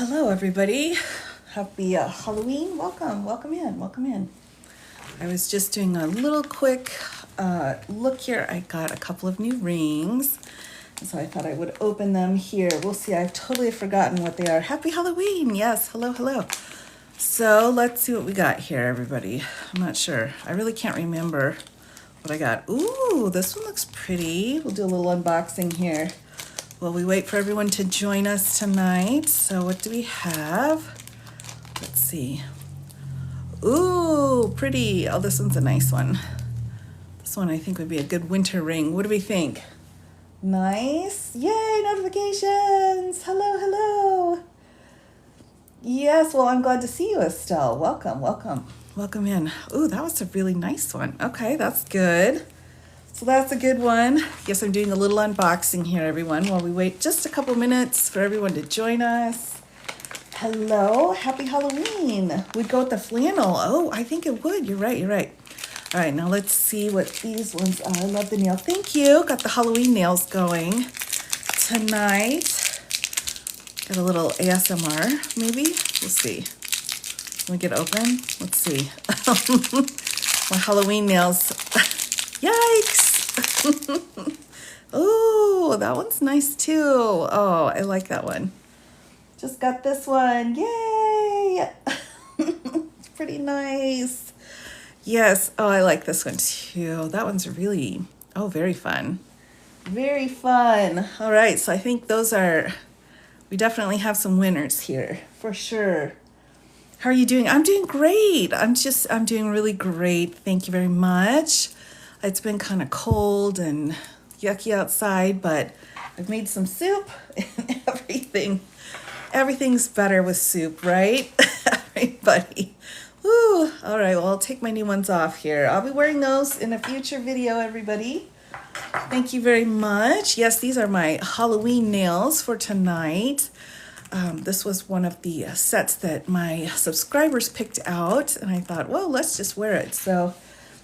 Hello, everybody. Happy Halloween. Welcome in. I was just doing a little quick look here. I got a couple of new rings, so I thought I would open them here. We'll see. I've totally forgotten what they are. Happy Halloween. Yes, hello. So let's see what we got here, everybody. I'm not sure. I really can't remember what I got. Ooh, this one looks pretty. We'll do a little unboxing here. Well, we wait for everyone to join us tonight. So what do we have? Let's see. Ooh, pretty. Oh, this one's a nice one. This one I think would be a good winter ring. What do we think? Nice. Yay, notifications. Hello. Yes, well, I'm glad to see you, Estelle. Welcome in. Ooh, that was a really nice one. Okay, that's good. So that's a good one. Yes, I'm doing a little unboxing here, everyone, while we wait just a couple minutes for everyone to join us. Hello, happy Halloween. We'd go with the flannel. Oh, I think it would. You're right. All right, now let's see what these ones are. I love the nail. Thank you. Got the Halloween nails going tonight. Got a little ASMR, maybe. We'll see. Can we get open? Let's see. My Halloween nails. Yikes! Oh, that one's nice too. Oh, I like that one. Just got this one. Yay! It's pretty nice. Yes. Oh, I like this one too. That one's really, very fun. Very fun. All right. So I think we definitely have some winners here for sure. How are you doing? I'm doing great. I'm doing really great. Thank you very much. It's been kind of cold and yucky outside, but I've made some soup and everything's better with soup, right? Everybody. Woo. All right, well, I'll take my new ones off here. I'll be wearing those in a future video, everybody. Thank you very much. Yes, these are my Halloween nails for tonight. This was one of the sets that my subscribers picked out, and I thought, well, let's just wear it. So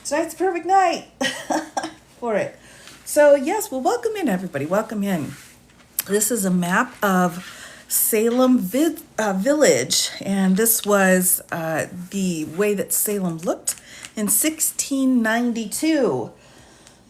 tonight's a perfect night for it. So yes, well, welcome in, everybody. Welcome in. This is a map of Salem village, and this was the way that Salem looked in 1692.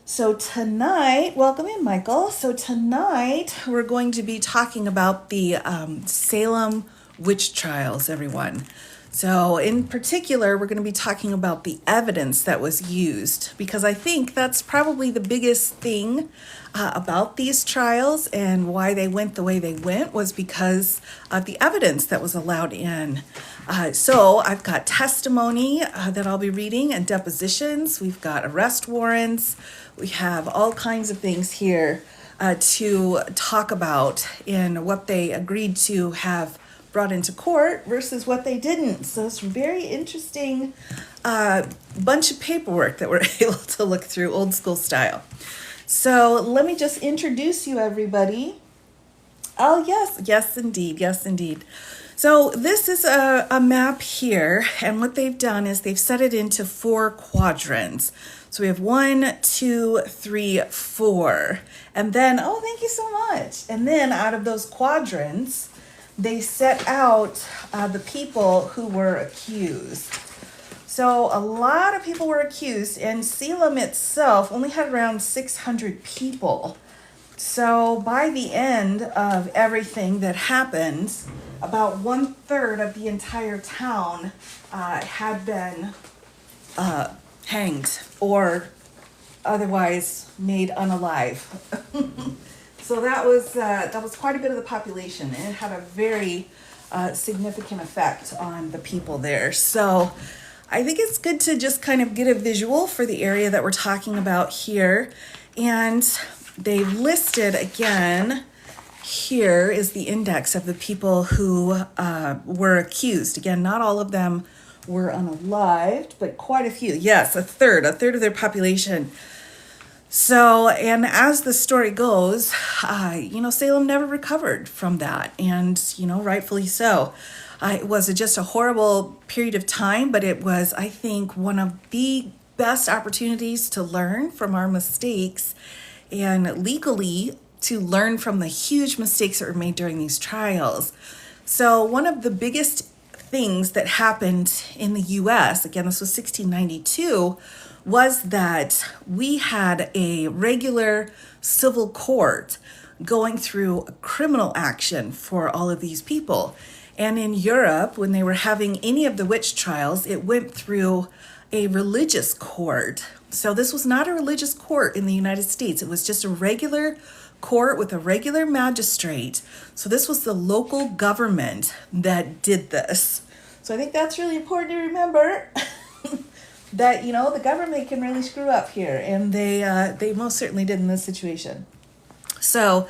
So tonight, welcome in, Michael. So tonight we're going to be talking about the Salem witch trials, everyone. So in particular, we're going to be talking about the evidence that was used, because I think that's probably the biggest thing about these trials and why they went the way they went was because of the evidence that was allowed in. So I've got testimony that I'll be reading and depositions. We've got arrest warrants. We have all kinds of things here to talk about in what they agreed to have brought into court versus what they didn't. So it's a very interesting bunch of paperwork that we're able to look through, old school style. So let me just introduce you, everybody. Oh, yes, indeed. So this is a map here, and what they've done is they've set it into 4 quadrants. So we have 1, 2, 3, 4. And then, oh, thank you so much. And then out of those quadrants, they set out the people who were accused. So a lot of people were accused, and Salem itself only had around 600 people. So by the end of everything that happened, about 1/3 of the entire town had been hanged or otherwise made unalive. So that was quite a bit of the population, and it had a very significant effect on the people there. So I think it's good to just kind of get a visual for the area that we're talking about here. And they've listed again, here is the index of the people who were accused. Again, not all of them were unalived, but quite a few. Yes, a third of their population. So, and as the story goes, Salem never recovered from that, and, rightfully so. It was just a horrible period of time, but it was, I think, one of the best opportunities to learn from our mistakes and legally to learn from the huge mistakes that were made during these trials. So one of the biggest things that happened in the US, again, this was 1692, was that we had a regular civil court going through a criminal action for all of these people. And in Europe, when they were having any of the witch trials, it went through a religious court. So this was not a religious court in the United States. It was just a regular court with a regular magistrate. So this was the local government that did this. So I think that's really important to remember that, you know, the government can really screw up here, and they most certainly did in this situation. So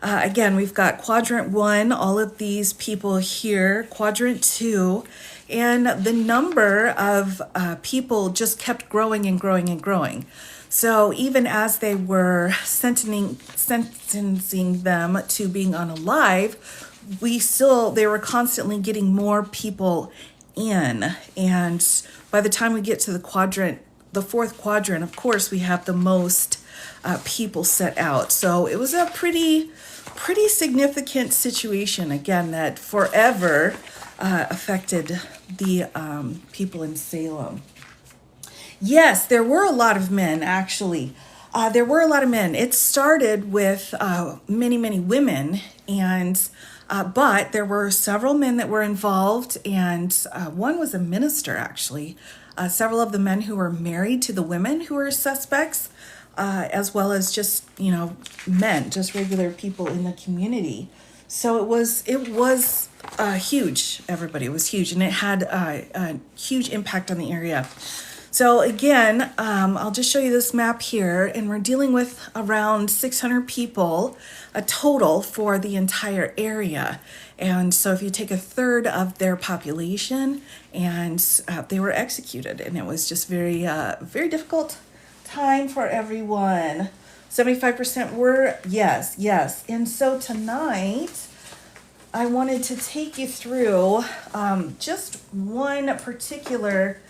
again, we've got quadrant 1, all of these people here, quadrant 2, and the number of people just kept growing and growing and growing. So even as they were sentencing them to being unalive, they were constantly getting more people in. And by the time we get to the fourth quadrant, of course, we have the most people set out. So it was a pretty significant situation, again, that forever affected the people in Salem. Yes, there were a lot of men, actually. There were a lot of men. It started with many women, but there were several men that were involved, and one was a minister, actually. Several of the men who were married to the women who were suspects, as well as just, men, just regular people in the community. So it was huge, everybody. It was huge, and it had a huge impact on the area. So again, I'll just show you this map here, and we're dealing with around 600 people, a total for the entire area. And so if you take a third of their population, and they were executed, and it was just very difficult time for everyone. 75% were yes. And so tonight, I wanted to take you through just one particular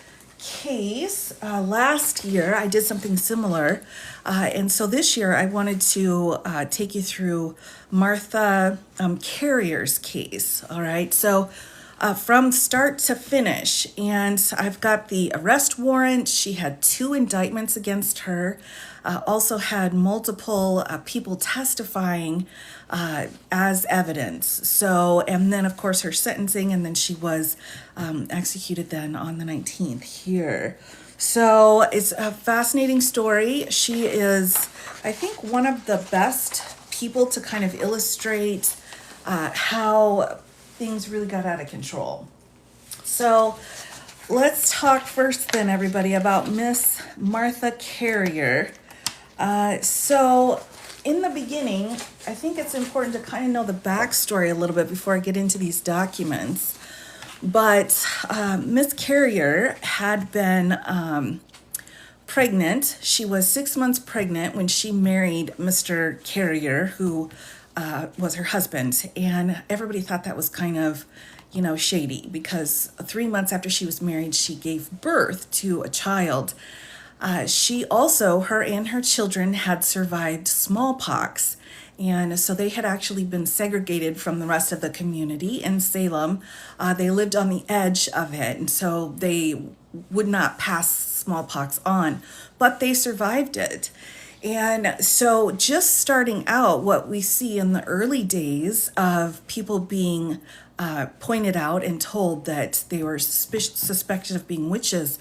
case. Last year I did something similar, and so this year I wanted to take you through Martha Carrier's case. All right, so from start to finish, and I've got the arrest warrant. She had 2 indictments against her, also had multiple people testifying as evidence. So, and then of course her sentencing, and then she was executed then on the 19th here. So it's a fascinating story. She is, I think, one of the best people to kind of illustrate how things really got out of control. So let's talk first then, everybody, about Miss Martha Carrier. So in the beginning, I think it's important to kind of know the backstory a little bit before I get into these documents. But Miss Carrier had been pregnant. She was 6 months pregnant when she married Mr. Carrier, who was her husband. And everybody thought that was kind of, shady, because 3 months after she was married, she gave birth to a child. She also, her and her children, had survived smallpox. And so they had actually been segregated from the rest of the community in Salem. They lived on the edge of it, and so they would not pass smallpox on, but they survived it. And so just starting out, what we see in the early days of people being pointed out and told that they were suspected of being witches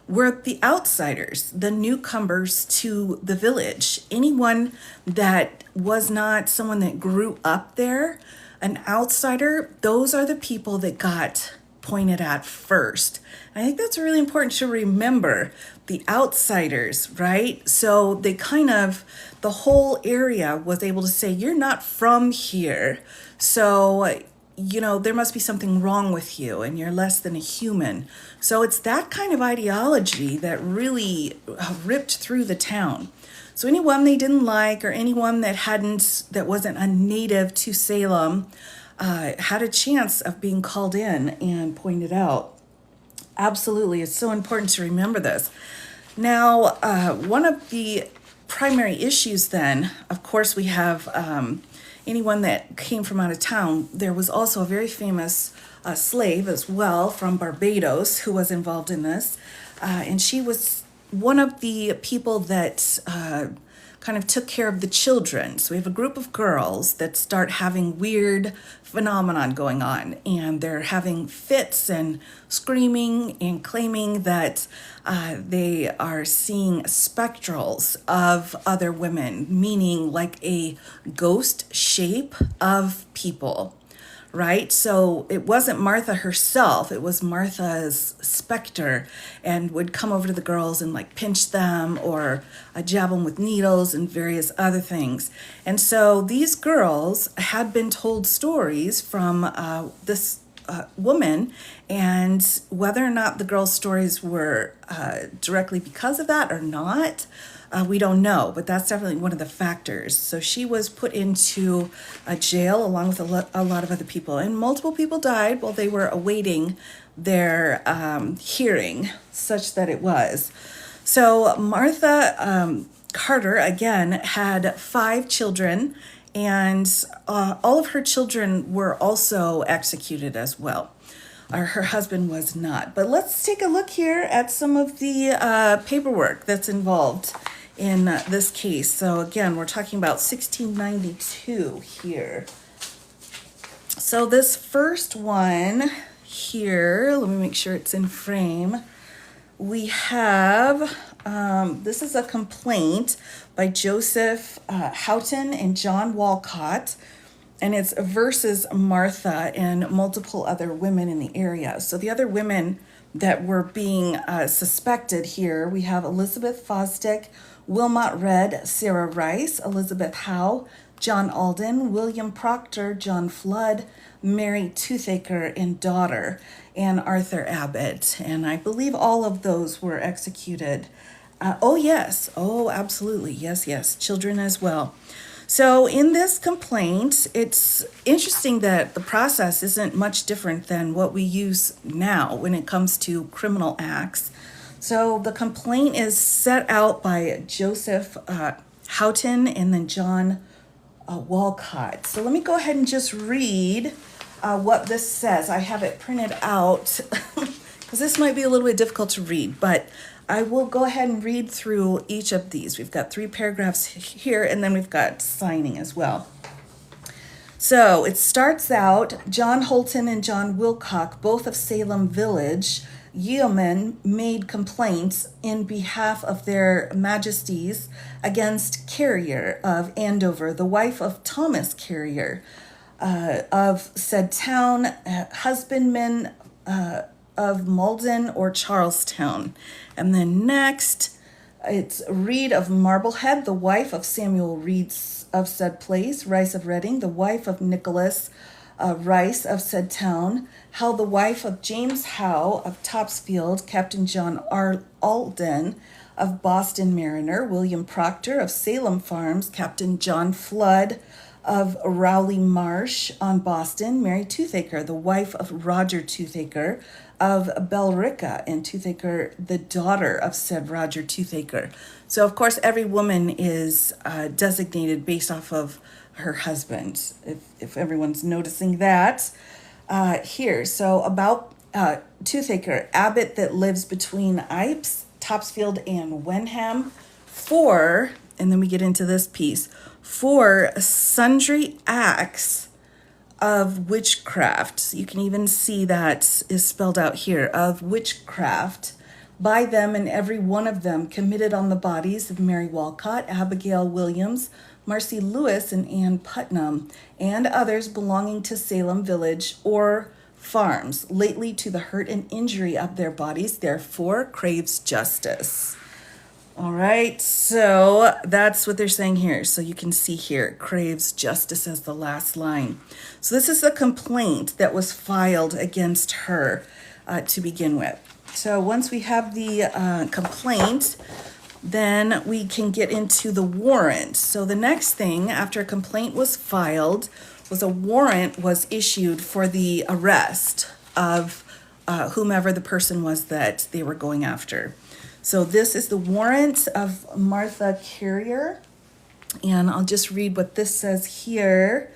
were the outsiders, the newcomers to the village. Anyone that was not someone that grew up there, an outsider, those are the people that got pointed at first. And I think that's really important to remember, the outsiders, right? So they the whole area was able to say, you're not from here. So there must be something wrong with you and you're less than a human. So it's that kind of ideology that really ripped through the town. So anyone they didn't like, or anyone that wasn't a native to Salem, had a chance of being called in and pointed out. Absolutely, it's so important to remember this. Now, one of the primary issues then, of course, we have anyone that came from out of town. There was also a very famous slave as well from Barbados who was involved in this. And she was one of the people that kind of took care of the children. So we have a group of girls that start having weird phenomenon going on, and they're having fits and screaming and claiming that they are seeing spectrals of other women, meaning like a ghost shape of people. Right? So it wasn't Martha herself, it was Martha's specter, and would come over to the girls and like pinch them or jab them with needles and various other things. And so these girls had been told stories from this woman, and whether or not the girls' stories were directly because of that or not, we don't know, but that's definitely one of the factors. So she was put into a jail along with a lot of other people, and multiple people died while they were awaiting their hearing, such that it was. So Martha Carter, again, had 5 children, and all of her children were also executed as well. Her husband was not. But let's take a look here at some of the paperwork that's involved in this case. So again, we're talking about 1692 here. So this first one here, let me make sure it's in frame. We have, this is a complaint by Joseph Houghton and John Walcott, and it's versus Martha and multiple other women in the area. So the other women that were being suspected here, we have Elizabeth Fosdick, Wilmot Red, Sarah Rice, Elizabeth Howe, John Alden, William Proctor, John Flood, Mary Toothaker and daughter, and Arthur Abbott. And I believe all of those were executed. Oh, yes. Oh, absolutely. Yes, yes. Children as well. So in this complaint, it's interesting that the process isn't much different than what we use now when it comes to criminal acts. So the complaint is set out by Joseph Houghton and then John Walcott. So let me go ahead and just read what this says. I have it printed out because this might be a little bit difficult to read, but I will go ahead and read through each of these. We've got 3 paragraphs here, and then we've got signing as well. So it starts out, John Holton and John Wilcock, both of Salem Village, yeomen, made complaints in behalf of their majesties against Carrier of Andover, the wife of Thomas Carrier of said town, husbandman of Malden or Charlestown. And then next, it's Reed of Marblehead, the wife of Samuel Reed of said place, Rice of Reading, the wife of Nicholas Rice of said town, Howe, the wife of James Howe of Topsfield, Captain John Alden of Boston Mariner, William Proctor of Salem Farms, Captain John Flood of Rowley Marsh on Boston, Mary Toothaker, the wife of Roger Toothaker of Bellrica, and Toothaker, the daughter of said Roger Toothaker. So, of course, every woman is designated based off of her husband, if everyone's noticing that. Here, so about Toothaker, abbot that lives between Ipes, Topsfield, and Wenham, for, and then we get into this piece, for sundry acts of witchcraft. You can even see that is spelled out here, of witchcraft, by them and every one of them committed on the bodies of Mary Walcott, Abigail Williams, Marcy Lewis, and Ann Putnam, and others belonging to Salem Village or farms, lately to the hurt and injury of their bodies, therefore craves justice. All right, so that's what they're saying here. So you can see here, craves justice as the last line. So this is the complaint that was filed against her to begin with. So once we have the complaint, then we can get into the warrant. So the next thing after a complaint was filed was a warrant was issued for the arrest of whomever the person was that they were going after. So this is the warrant of Martha Carrier. And I'll just read what this says here.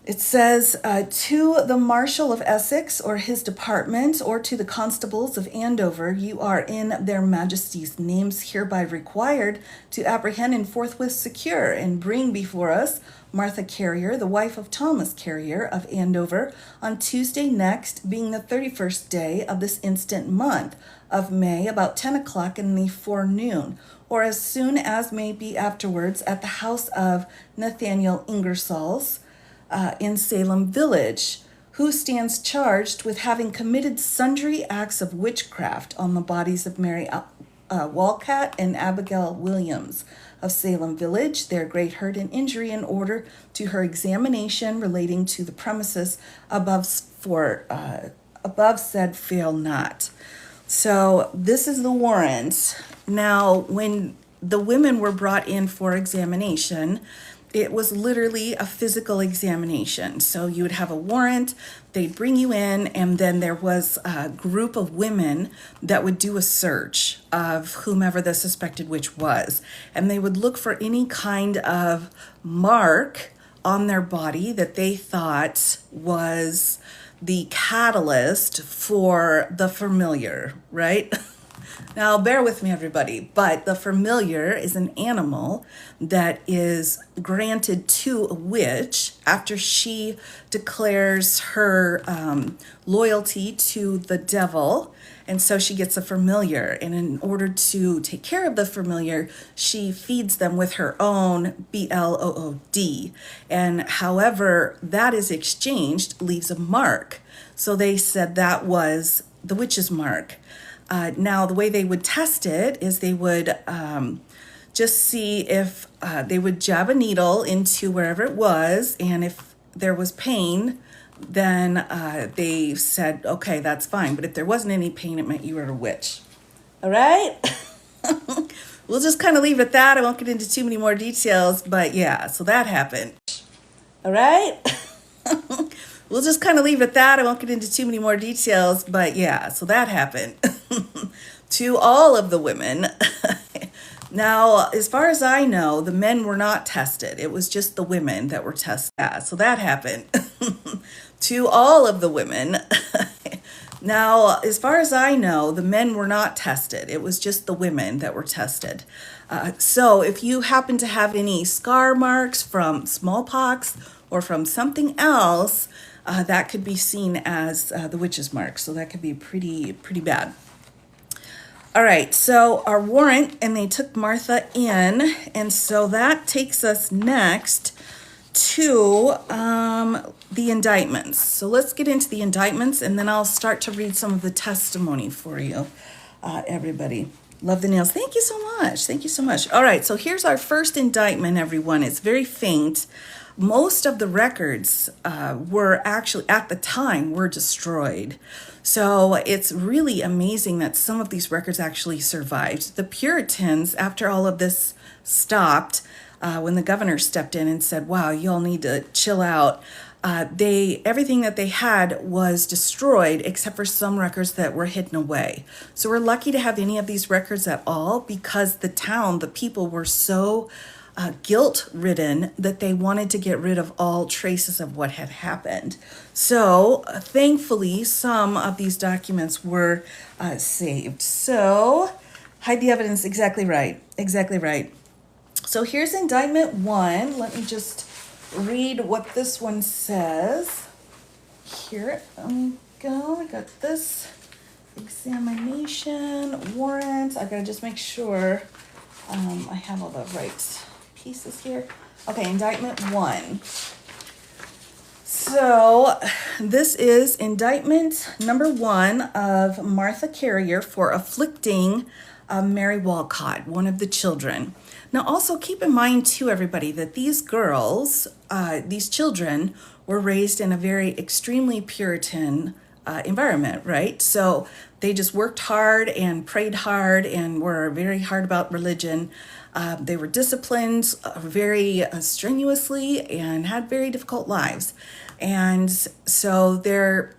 It says, to the Marshal of Essex or his department, or to the constables of Andover, you are in their majesties' names hereby required to apprehend and forthwith secure and bring before us Martha Carrier, the wife of Thomas Carrier of Andover, on Tuesday next, being the 31st day of this instant month of May, about 10 o'clock in the forenoon, or as soon as may be afterwards, at the house of Nathaniel Ingersoll's, in Salem village, who stands charged with having committed sundry acts of witchcraft on the bodies of Mary Walcott and Abigail Williams of Salem village, their great hurt and injury, in order to her examination relating to the premises above said fail not. So this is the warrant. Now, when the women were brought in for examination, it was literally a physical examination. So you would have a warrant, they'd bring you in, and then there was a group of women that would do a search of whomever the suspected witch was. And they would look for any kind of mark on their body that they thought was the catalyst for the familiar, right? Now, bear with me, everybody, but the familiar is an animal that is granted to a witch after she declares her loyalty to the devil, and so she gets a familiar. And in order to take care of the familiar, she feeds them with her own blood, and however that is exchanged leaves a mark. So they said that was the witch's mark. Now, the way they would test it is they would just see if they would jab a needle into wherever it was, and if there was pain, then they said, okay, that's fine. But if there wasn't any pain, it meant you were a witch. All right? We'll just kind of leave it at that. I won't get into too many more details, but yeah, so that happened. All right? We'll just kind of leave it at that. I won't get into too many more details, but yeah, so that happened to all of the women. Now, as far as I know, the men were not tested. It was just the women that were tested. Yeah, so that happened to all of the women. Now, as far as I know, the men were not tested. It was just the women that were tested. So if you happen to have any scar marks from smallpox or from something else, that could be seen as the witch's mark. So that could be pretty bad. All right, so our warrant, and they took Martha in, and so that takes us next to the indictments. So let's get into the indictments, and then I'll start to read some of the testimony for you, everybody. Love the nails. Thank you so much. Thank you so much. All right, so here's our first indictment, everyone. It's very faint. Most of the records were actually, at the time, were destroyed. So it's really amazing that some of these records actually survived. The Puritans, after all of this stopped, when the governor stepped in and said, wow, you all need to chill out, everything that they had was destroyed except for some records that were hidden away. So we're lucky to have any of these records at all, because the people were so guilt-ridden that they wanted to get rid of all traces of what had happened. So thankfully, some of these documents were saved. So hide the evidence, exactly right, exactly right. So here's indictment 1. Let me just read what this one says. Here we go. I got this examination warrant. I gotta just make sure I have all the right pieces here. Okay, indictment 1. So this is indictment number 1 of Martha Carrier for afflicting Mary Walcott, one of the children. Now also keep in mind too, everybody, that these girls, these children, were raised in a very extremely Puritan environment, right? So they just worked hard and prayed hard and were very hard about religion. They were disciplined very strenuously and had very difficult lives. And so they're,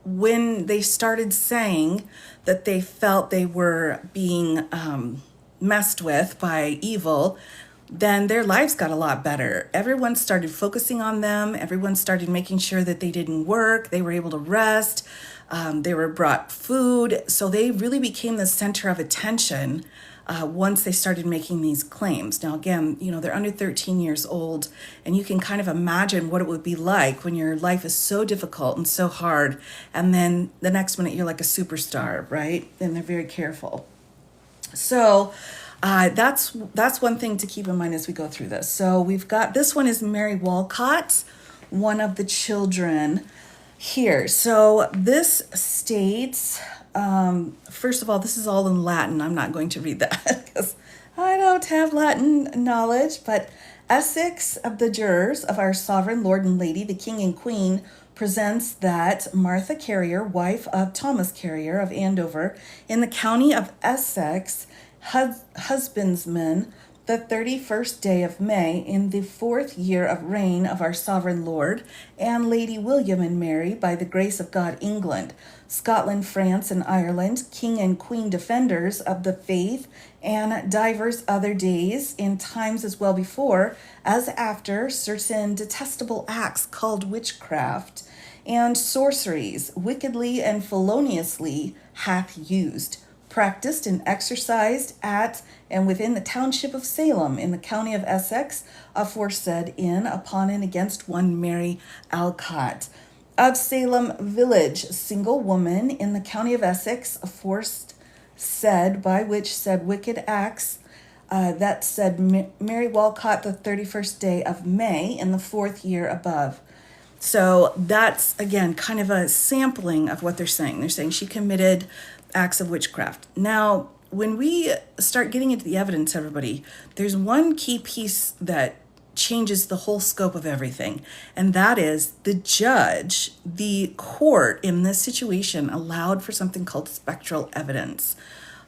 when they started saying that they felt they were being messed with by evil, then their lives got a lot better. Everyone started focusing on them. Everyone started making sure that they didn't work. They were able to rest. They were brought food. So they really became the center of attention once they started making these claims. Now, again, they're under 13 years old, and you can kind of imagine what it would be like when your life is so difficult and so hard, and then the next minute you're like a superstar, right? And they're very careful. So that's one thing to keep in mind as we go through this. So we've got, this one is Mary Walcott, one of the children here. So this states, first of all, this is all in Latin. I'm not going to read that because I don't have Latin knowledge, but Essex of the jurors of our sovereign Lord and Lady, the King and Queen, presents that Martha Carrier, wife of Thomas Carrier of Andover, in the county of Essex, husbandsman, the 31st day of May, in the 4th year of reign of our sovereign Lord and Lady William and Mary, by the grace of God, England, Scotland, France, and Ireland, King and Queen defenders of the faith, and divers other days, in times as well before as after, certain detestable acts called witchcraft, and sorceries, wickedly and feloniously hath used, practiced and exercised at and within the township of Salem in the county of Essex, aforesaid, in, upon, and against one Mary Alcott of Salem village, single woman in the county of Essex, aforesaid, by which said wicked acts, that said Mary Walcott, the 31st day of May in the 4th year above. So that's, again, kind of a sampling of what they're saying. They're saying she committed acts of witchcraft. Now, when we start getting into the evidence, everybody, there's one key piece that changes the whole scope of everything, and that is the judge, the court in this situation allowed for something called spectral evidence,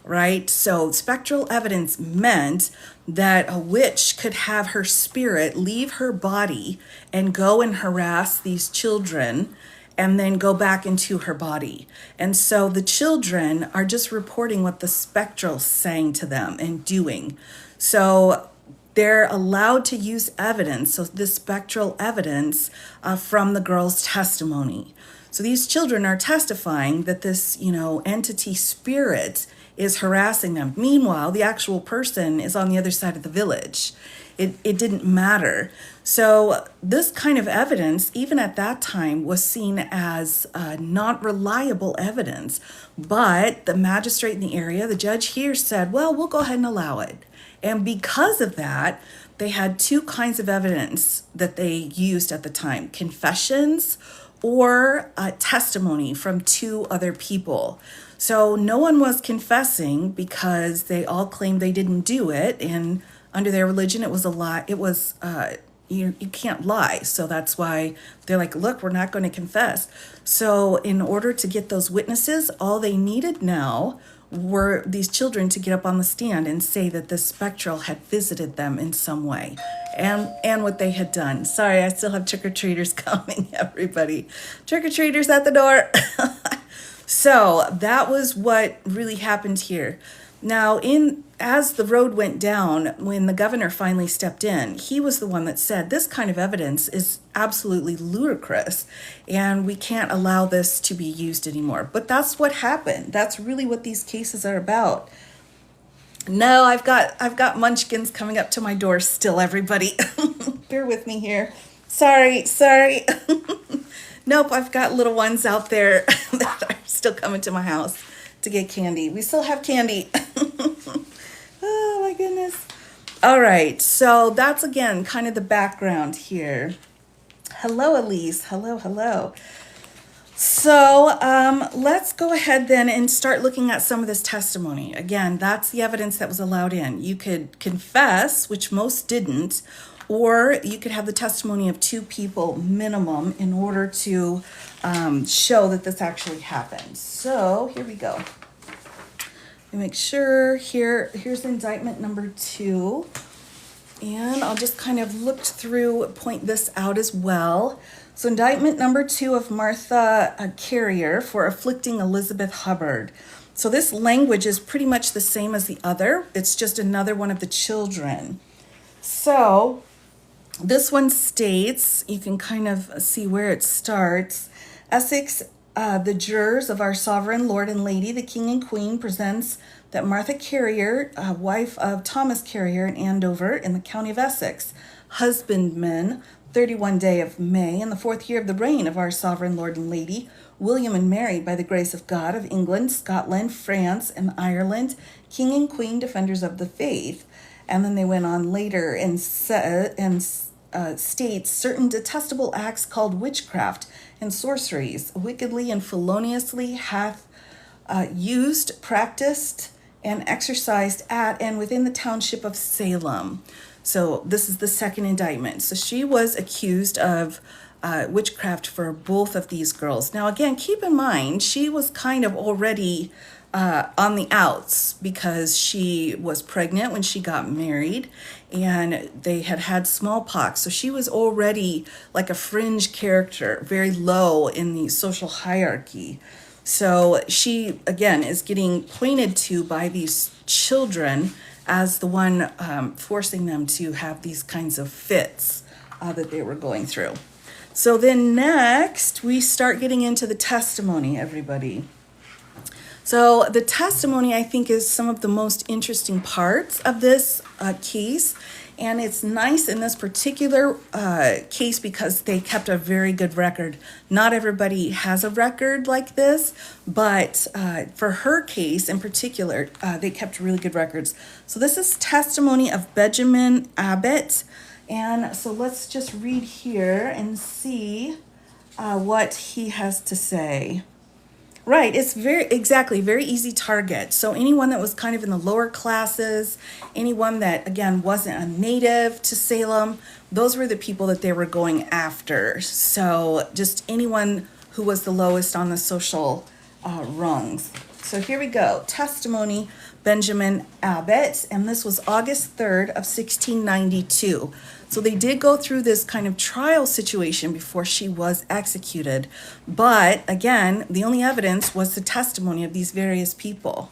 right? So spectral evidence meant that a witch could have her spirit leave her body and go and harass these children and then go back into her body. And so the children are just reporting what the spectral saying to them and doing. So they're allowed to use evidence, so this spectral evidence from the girl's testimony. So these children are testifying that this, entity spirit is harassing them. Meanwhile, the actual person is on the other side of the village. It didn't matter. So this kind of evidence, even at that time, was seen as not reliable evidence. But the magistrate in the area, the judge here, said, well, we'll go ahead and allow it. And because of that, they had two kinds of evidence that they used at the time: confessions or testimony from two other people. So no one was confessing because they all claimed they didn't do it, and under their religion it was a lie. It was you can't lie. So that's why they're like, look, we're not going to confess. So in order to get those witnesses, all they needed now were these children to get up on the stand and say that the spectral had visited them in some way and what they had done. Sorry, I still have trick-or-treaters coming, everybody. Trick-or-treaters at the door. So that was what really happened here. Now, as the road went down, when the governor finally stepped in, he was the one that said this kind of evidence is absolutely ludicrous and we can't allow this to be used anymore. But that's what happened. That's really what these cases are about. No, I've got munchkins coming up to my door still, everybody. Bear with me here. Sorry. Nope, I've got little ones out there that are still coming to my house to get candy. We still have candy. Oh my goodness. All right, so that's again kind of the background here. Hello, Elise. Hello. So let's go ahead then and start looking at some of this testimony. Again, that's the evidence that was allowed in. You could confess, which most didn't, or you could have the testimony of two people minimum in order to show that this actually happened. So here we go. Let me make sure here's indictment number 2. And I'll just kind of look through, point this out as well. So indictment number 2 of Martha Carrier for afflicting Elizabeth Hubbard. So this language is pretty much the same as the other. It's just another one of the children. So this one states, you can kind of see where it starts. Essex, the jurors of our sovereign lord and lady, the king and queen, presents that Martha Carrier, wife of Thomas Carrier in Andover in the county of Essex, husbandman, 31 day of May, in the 4th year of the reign of our sovereign lord and lady, William and Mary, by the grace of God, of England, Scotland, France, and Ireland, king and queen, defenders of the faith. And then they went on later and states certain detestable acts called witchcraft and sorceries, wickedly and feloniously hath used, practiced, and exercised at and within the township of Salem. So this is the second indictment. So she was accused of witchcraft for both of these girls. Now, again, keep in mind, she was kind of already on the outs because she was pregnant when she got married and they had had smallpox. So she was already like a fringe character, very low in the social hierarchy. So she, again, is getting pointed to by these children as the one forcing them to have these kinds of fits that they were going through. So then next, we start getting into the testimony, everybody. So the testimony, I think, is some of the most interesting parts of this case. And it's nice in this particular case because they kept a very good record. Not everybody has a record like this, but for her case in particular, they kept really good records. So this is testimony of Benjamin Abbott. And so let's just read here and see what he has to say. Right, it's very easy target. So anyone that was kind of in the lower classes, anyone that, again, wasn't a native to Salem, those were the people that they were going after. So just anyone who was the lowest on the social rungs. So here we go. Testimony, Benjamin Abbott, and this was August 3rd of 1692. So they did go through this kind of trial situation before she was executed. But again, the only evidence was the testimony of these various people.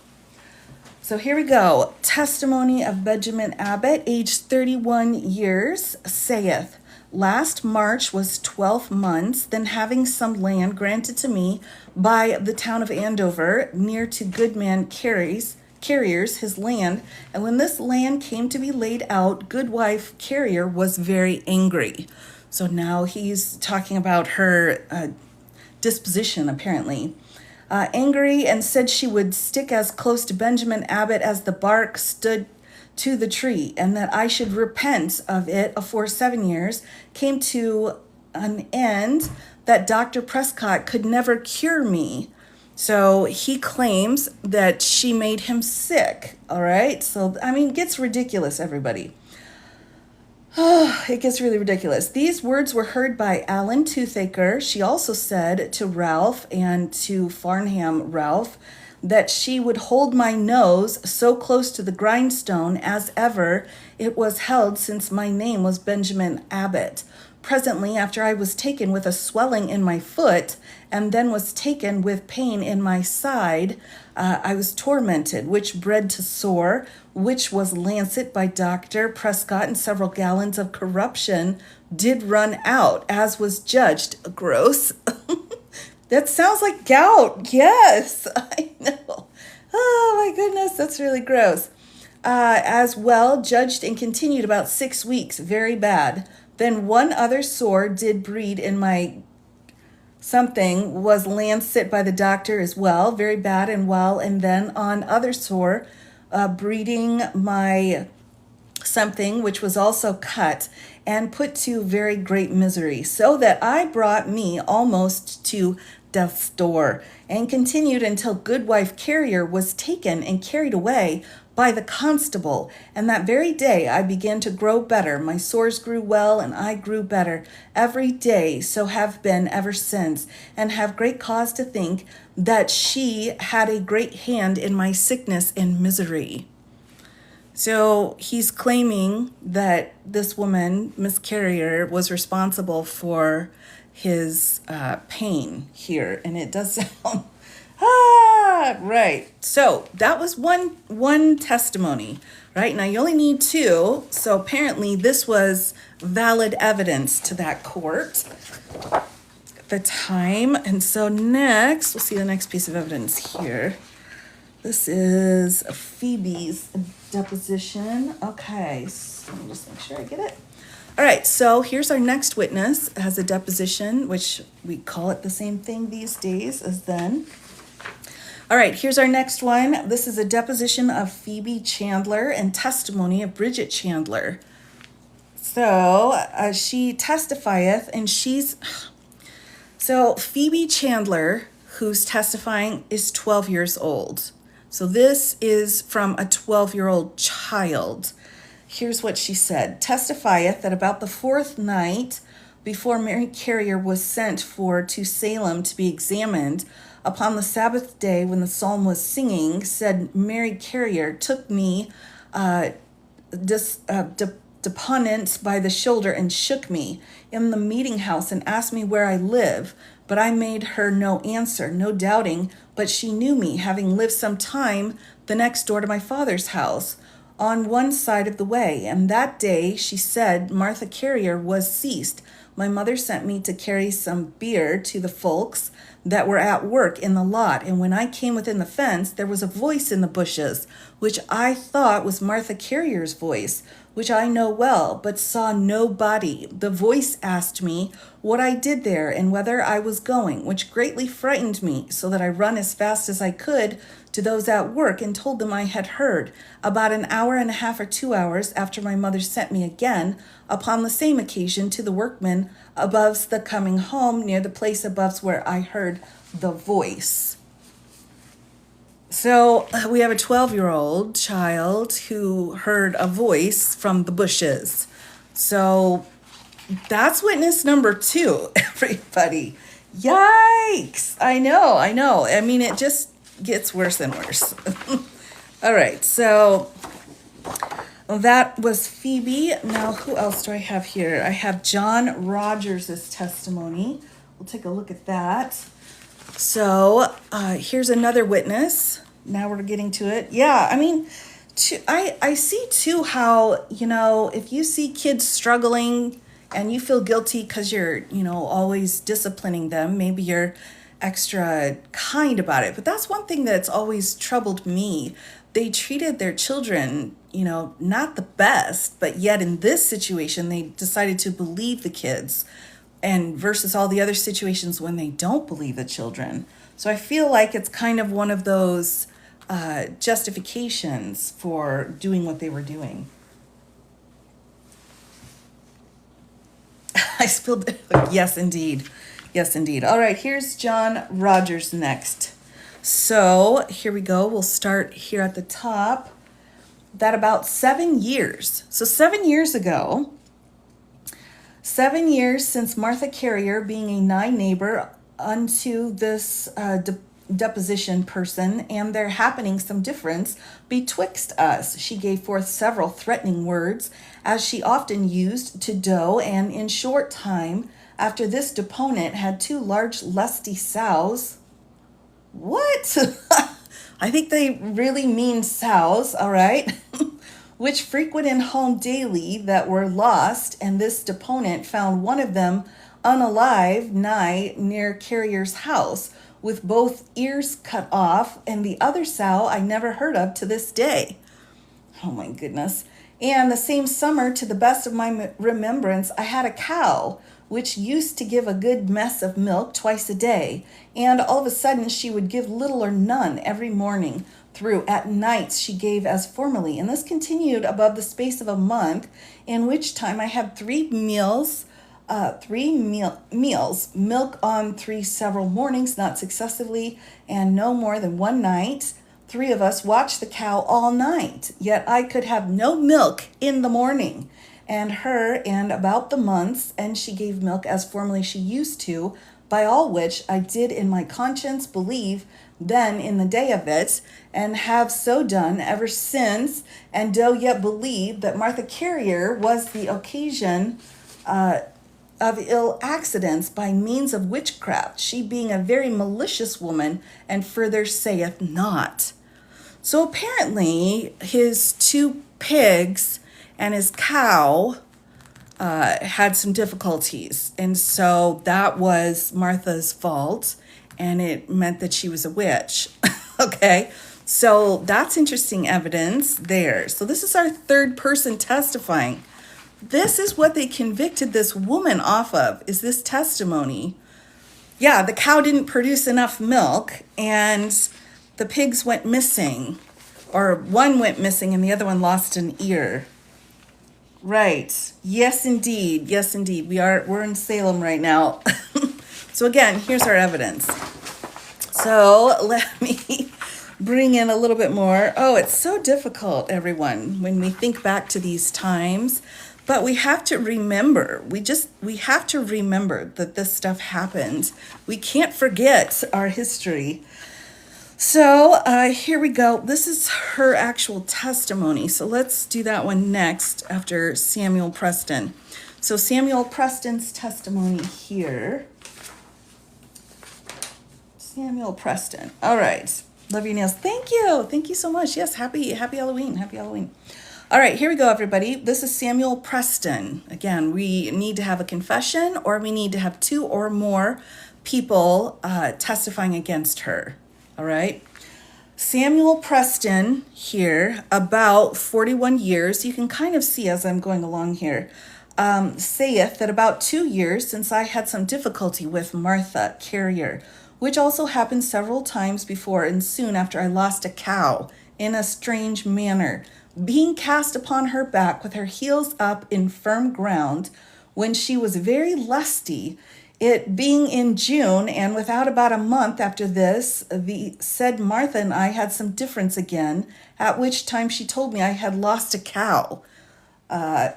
So here we go. Testimony of Benjamin Abbott, aged 31 years, saith, last March was 12 months, then having some land granted to me by the town of Andover, near to Goodman Carrier's his land, and when this land came to be laid out, Goodwife Carrier was very angry. So now he's talking about her disposition, apparently. Angry, and said she would stick as close to Benjamin Abbott as the bark stood to the tree, and that I should repent of it afore 7 years came to an end, that Dr. Prescott could never cure me. So he claims that she made him sick, all right? So, I mean, it gets ridiculous, everybody. Oh, it gets really ridiculous. These words were heard by Allen Toothaker. She also said to Ralph and to Farnham Ralph that she would hold my nose so close to the grindstone as ever it was held since my name was Benjamin Abbott. Presently, after I was taken with a swelling in my foot, and then was taken with pain in my side, I was tormented, which bred to sore, which was lancet by Dr. Prescott, and several gallons of corruption did run out, as was judged. Gross. That sounds like gout. Yes, I know. Oh my goodness, that's really gross. As well, judged and continued about 6 weeks, very bad. Then one other sore did breed in my something, was lancet by the doctor as well, very bad and well. And then on other sore, breeding my something, which was also cut and put to very great misery, so that I brought me almost to death's door, and continued until Goodwife Carrier was taken and carried away by the constable. And that very day I began to grow better. My sores grew well, and I grew better every day, so have been ever since, and have great cause to think that she had a great hand in my sickness and misery. So he's claiming that this woman, Miss Carrier, was responsible for his pain here. And it does sound, Right. So that was one testimony, right? Now you only need two. So apparently this was valid evidence to that court at the time. And so next, we'll see the next piece of evidence here. This is Phoebe's deposition. Okay, so let me just make sure I get it. All right, so here's our next witness as a deposition, which we call it the same thing these days as then. All right, here's our next one. This is a deposition of Phoebe Chandler and testimony of Bridget Chandler. So she testifieth, and so Phoebe Chandler, who's testifying, is 12 years old. So this is from a 12-year-old child. Here's what she said. Testifieth that about the fourth night before Mary Carrier was sent for to Salem to be examined, upon the Sabbath day when the psalm was singing, said Mary Carrier took me deponent by the shoulder and shook me in the meeting house and asked me where I live. But I made her no answer, no doubting, but she knew me, having lived some time the next door to my father's house, on one side of the way. And that day, she said, Martha Carrier was ceased. My mother sent me to carry some beer to the folks that were at work in the lot. And when I came within the fence, there was a voice in the bushes, which I thought was Martha Carrier's voice, which I know well, but saw nobody. The voice asked me what I did there and whether I was going, which greatly frightened me, so that I run as fast as I could to those at work and told them I had heard. About an hour and a half or 2 hours after my mother sent me again, upon the same occasion, to the workmen above the coming home, near the place above where I heard the voice. So we have a 12-year-old child who heard a voice from the bushes. So that's witness number 2, everybody. Yikes. I know. I mean, it just gets worse and worse. All right, so that was Phoebe. Now, who else do I have here? I have John Rogers' testimony. We'll take a look at that. So here's another witness. Now we're getting to it. Yeah, I mean, I see too how, if you see kids struggling and you feel guilty because you're, always disciplining them, maybe you're extra kind about it. But that's one thing that's always troubled me. They treated their children, not the best, but yet in this situation, they decided to believe the kids, and versus all the other situations when they don't believe the children. So I feel like it's kind of one of those justifications for doing what they were doing. I spilled it. Yes, indeed. Yes, indeed. All right, here's John Rogers next. So here we go. We'll start here at the top. That about 7 years. So 7 years ago, 7 years since Martha Carrier, being a nigh neighbor unto this deposition person, and there happening some difference betwixt us, she gave forth several threatening words, as she often used to doe, and in short time after this deponent had 2 large lusty sows. What? I think they really mean sows, all right, which frequent in home daily, that were lost, and this deponent found one of them unalive nigh near Carrier's house, with both ears cut off, and the other sow I never heard of to this day. Oh my goodness. And the same summer, to the best of my remembrance, I had a cow, which used to give a good mess of milk twice a day, and all of a sudden she would give little or none every morning through. At nights she gave as formerly, and this continued above the space of a month, in which time I had 3 meals, milk on 3 several mornings, not successively, and no more than one night. 3 of us watched the cow all night, yet I could have no milk in the morning. And her, and about the months, and she gave milk as formerly she used to, by all which I did in my conscience believe then in the day of it, and have so done ever since, and do yet believe that Martha Carrier was the occasion of ill accidents by means of witchcraft, she being a very malicious woman, and further saith not. So apparently, his two pigs and his cow had some difficulties. And so that was Martha's fault, and it meant that she was a witch. Okay, so that's interesting evidence there. So this is our third person testifying. This is what they convicted this woman off of, is this testimony. Yeah, the cow didn't produce enough milk, and the pigs went missing. Or one went missing and the other one lost an ear. Right. Yes, indeed. Yes, indeed. We're in Salem right now. So again, here's our evidence. So let me bring in a little bit more. Oh, it's so difficult, everyone, when we think back to these times. But we have to remember, we have to remember that this stuff happened. We can't forget our history. So here we go. This is her actual testimony. So let's do that one next after Samuel Preston. So Samuel Preston's testimony here. Samuel Preston. All right. Love your nails. Thank you. Thank you so much. Yes, happy Halloween. Happy Halloween. All right, here we go, everybody. This is Samuel Preston. Again, we need to have a confession, or we need to have two or more people testifying against her. All right. Samuel Preston here, about 41 years. You can kind of see as I'm going along here. Saith that about 2 years since I had some difficulty with Martha Carrier, which also happened several times before and soon after I lost a cow in a strange manner, being cast upon her back with her heels up in firm ground, when she was very lusty, it being in June, and without about a month after this, the said Martha and I had some difference again, at which time she told me I had lost a cow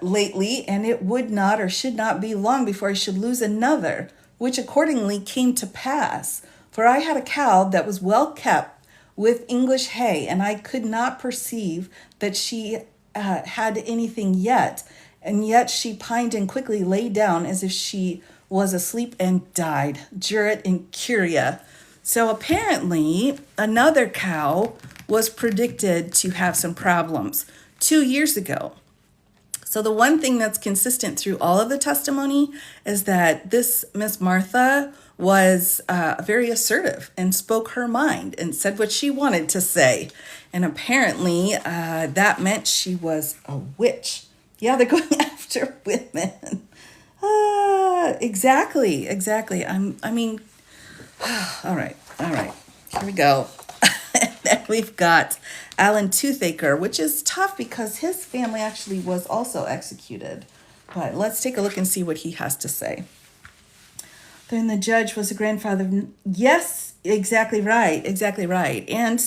lately, and it would not or should not be long before I should lose another, which accordingly came to pass. For I had a cow that was well kept with English hay, and I could not perceive that she had anything yet, and yet she pined and quickly lay down as if she was asleep and died. Jurat in curia. So apparently another cow was predicted to have some problems 2 years ago. So the one thing that's consistent through all of the testimony is that this Miss Martha was very assertive and spoke her mind and said what she wanted to say. And apparently that meant she was a witch. Yeah, they're going after women. Exactly. All right. Here we go. And then we've got Alan Toothaker, which is tough because his family actually was also executed. But let's take a look and see what he has to say. Then the judge was the grandfather. Yes, exactly right. And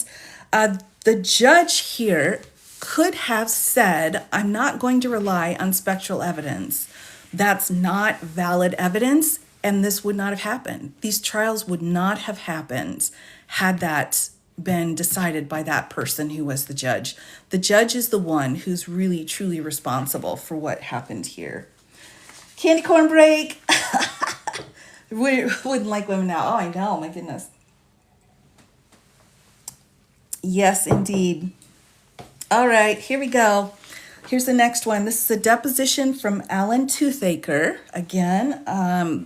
the judge here could have said, I'm not going to rely on spectral evidence. That's not valid evidence, and this would not have happened. These trials would not have happened had that been decided by that person who was the judge. The judge is the one who's really, truly responsible for what happened here. Candy corn break. Wouldn't like women now. Oh, I know. My goodness. Yes, indeed. All right, here we go. Here's the next one. This is a deposition from Alan Toothaker. Again,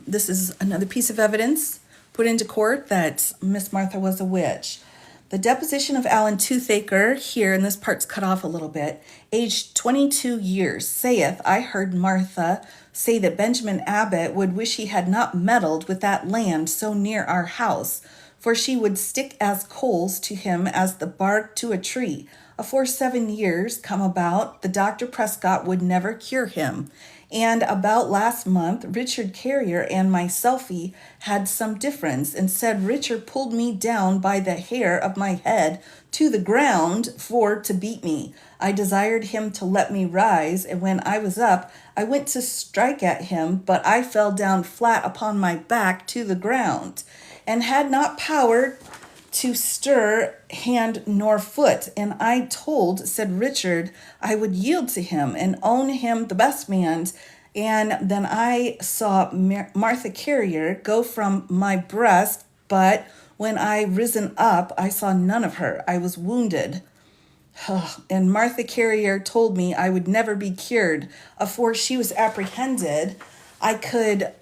this is another piece of evidence put into court that Miss Martha was a witch. The deposition of Alan Toothaker here, and this part's cut off a little bit, aged 22 years, saith, I heard Martha say that Benjamin Abbott would wish he had not meddled with that land so near our house, for she would stick as coals to him as the bark to a tree. Afore 7 years come about, the Dr. Prescott would never cure him. And about last month, Richard Carrier and myselfie had some difference, and said Richard pulled me down by the hair of my head to the ground for to beat me. I desired him to let me rise, and when I was up, I went to strike at him, but I fell down flat upon my back to the ground, and had not power to stir hand nor foot. And I told, said Richard, I would yield to him and own him the best man, And then I saw Martha Carrier go from my breast, but when I risen up, I saw none of her. I was wounded. And Martha Carrier told me I would never be cured. Afore she was apprehended, I could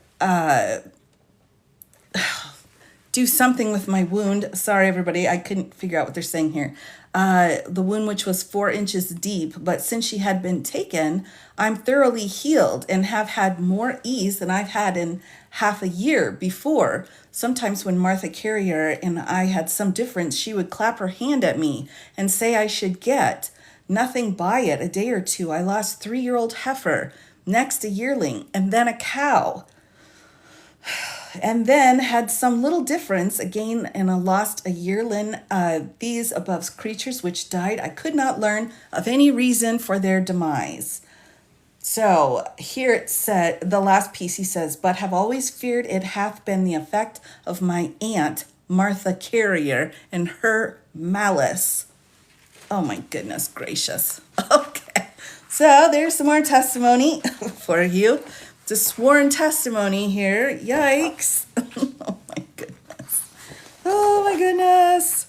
do something with my wound. Sorry, everybody, I couldn't figure out what they're saying here. The wound, which was 4 inches deep, but since she had been taken, I'm thoroughly healed and have had more ease than I've had in half a year before. Sometimes when Martha Carrier and I had some difference, she would clap her hand at me and say I should get nothing by it. A day or two, I lost 3-year-old heifer, next a yearling, and then a cow, and then had some little difference again, and I lost a yearling. These above creatures which died, I could not learn of any reason for their demise. So here it said, the last piece he says, but have always feared it hath been the effect of my aunt Martha Carrier and her malice. Oh my goodness gracious. Okay, so there's some more testimony for you. It's a sworn testimony here. Yikes. Oh my goodness. Oh my goodness.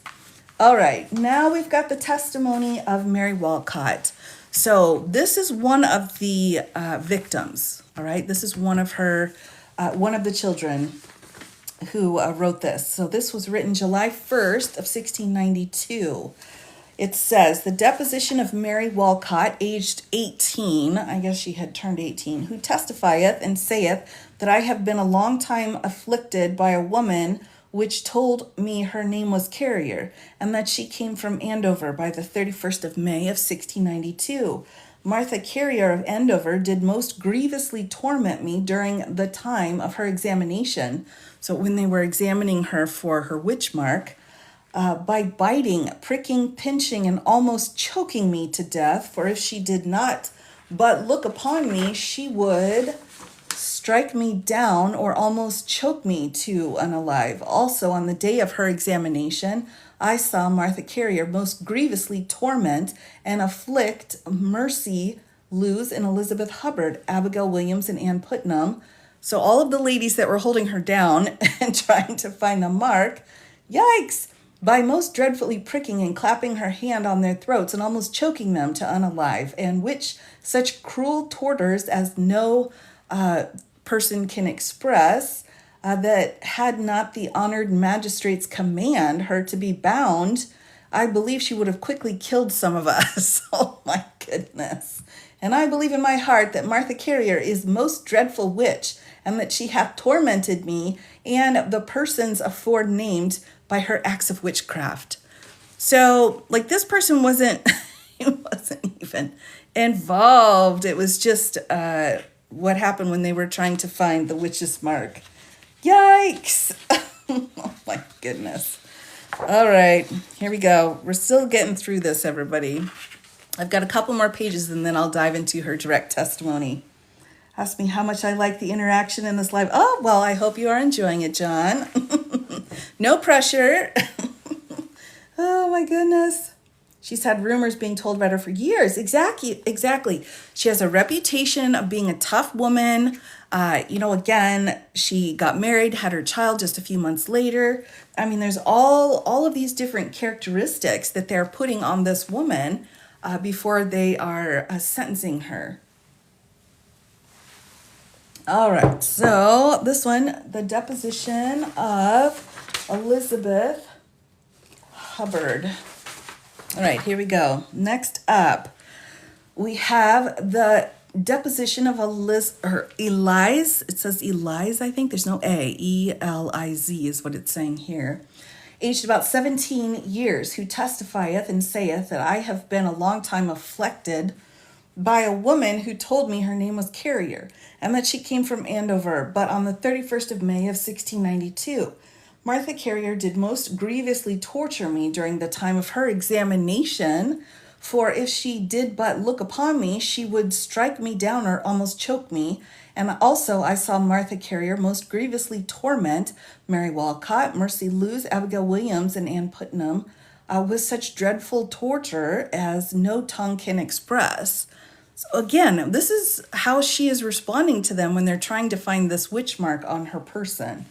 All right, now we've got the testimony of Mary Walcott. So this is one of the victims. All right, this is one of her, one of the children who wrote this. So this was written July 1st of 1692. It says, the deposition of Mary Walcott, aged 18, I guess she had turned 18, who testifieth and saith that I have been a long time afflicted by a woman which told me her name was Carrier, and that she came from Andover by the 31st of May of 1692. Martha Carrier of Andover did most grievously torment me during the time of her examination. So when they were examining her for her witch mark, by biting, pricking, pinching, and almost choking me to death. For if she did not but look upon me, she would strike me down or almost choke me to unalive. Also, on the day of her examination, I saw Martha Carrier most grievously torment and afflict Mercy Lewes and Elizabeth Hubbard, Abigail Williams, and Ann Putnam. So all of the ladies that were holding her down and trying to find the mark, yikes, by most dreadfully pricking and clapping her hand on their throats and almost choking them to unalive, and which such cruel tortures as no person can express, that had not the honored magistrate's command her to be bound, I believe she would have quickly killed some of us. Oh my goodness. And I believe in my heart that Martha Carrier is most dreadful witch, and that she hath tormented me and the persons afore named by her acts of witchcraft. So, like, this person wasn't, he wasn't even involved. It was just what happened when they were trying to find the witch's mark. Yikes! Oh my goodness. All right, here we go. We're still getting through this, everybody. I've got a couple more pages and then I'll dive into her direct testimony. Ask me how much I like the interaction in this live. Oh, well, I hope you are enjoying it, John. No pressure. Oh my goodness. She's had rumors being told about her for years. Exactly. She has a reputation of being a tough woman. Again, she got married, had her child just a few months later. I mean, there's all of these different characteristics that they're putting on this woman before they are sentencing her. All right, so this one, the deposition of Elizabeth Hubbard. All right, here we go. Next up, we have the deposition of Elize. It says Elize, I think. There's no A. E-L-I-Z is what it's saying here. Aged about 17 years, who testifieth and saith that I have been a long time afflicted by a woman who told me her name was Carrier, and that she came from Andover, but on the 31st of May of 1692. Martha Carrier did most grievously torture me during the time of her examination, for if she did but look upon me, she would strike me down or almost choke me. And also I saw Martha Carrier most grievously torment Mary Walcott, Mercy Lewes, Abigail Williams, and Ann Putnam with such dreadful torture as no tongue can express. Again, this is how she is responding to them when they're trying to find this witch mark on her person.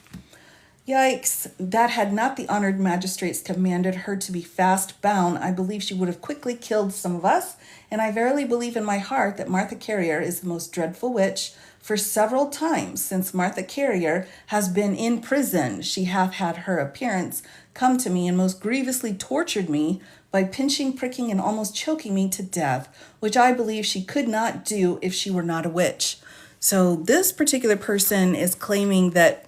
Yikes, that had not the honored magistrates commanded her to be fast bound, I believe she would have quickly killed some of us, and I verily believe in my heart that Martha Carrier is the most dreadful witch. For several times since Martha Carrier has been in prison, she hath had her appearance come to me and most grievously tortured me by pinching, pricking, and almost choking me to death, which I believe she could not do if she were not a witch. So this particular person is claiming that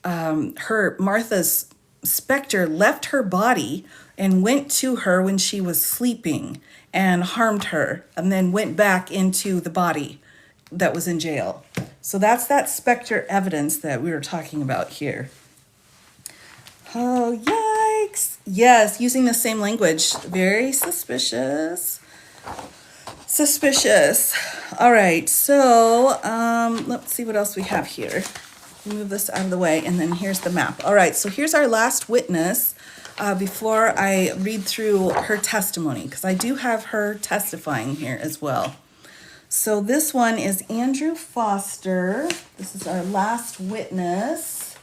her Martha's specter left her body and went to her when she was sleeping and harmed her, and then went back into the body that was in jail. So that's that specter evidence that we were talking about here. Oh, yikes. Yes, using the same language. Very suspicious. Suspicious. All right, so let's see what else we have here. Move this out of the way, and then here's the map. All right, so here's our last witness before I read through her testimony, because I do have her testifying here as well. So this one is Andrew Foster. This is our last witness.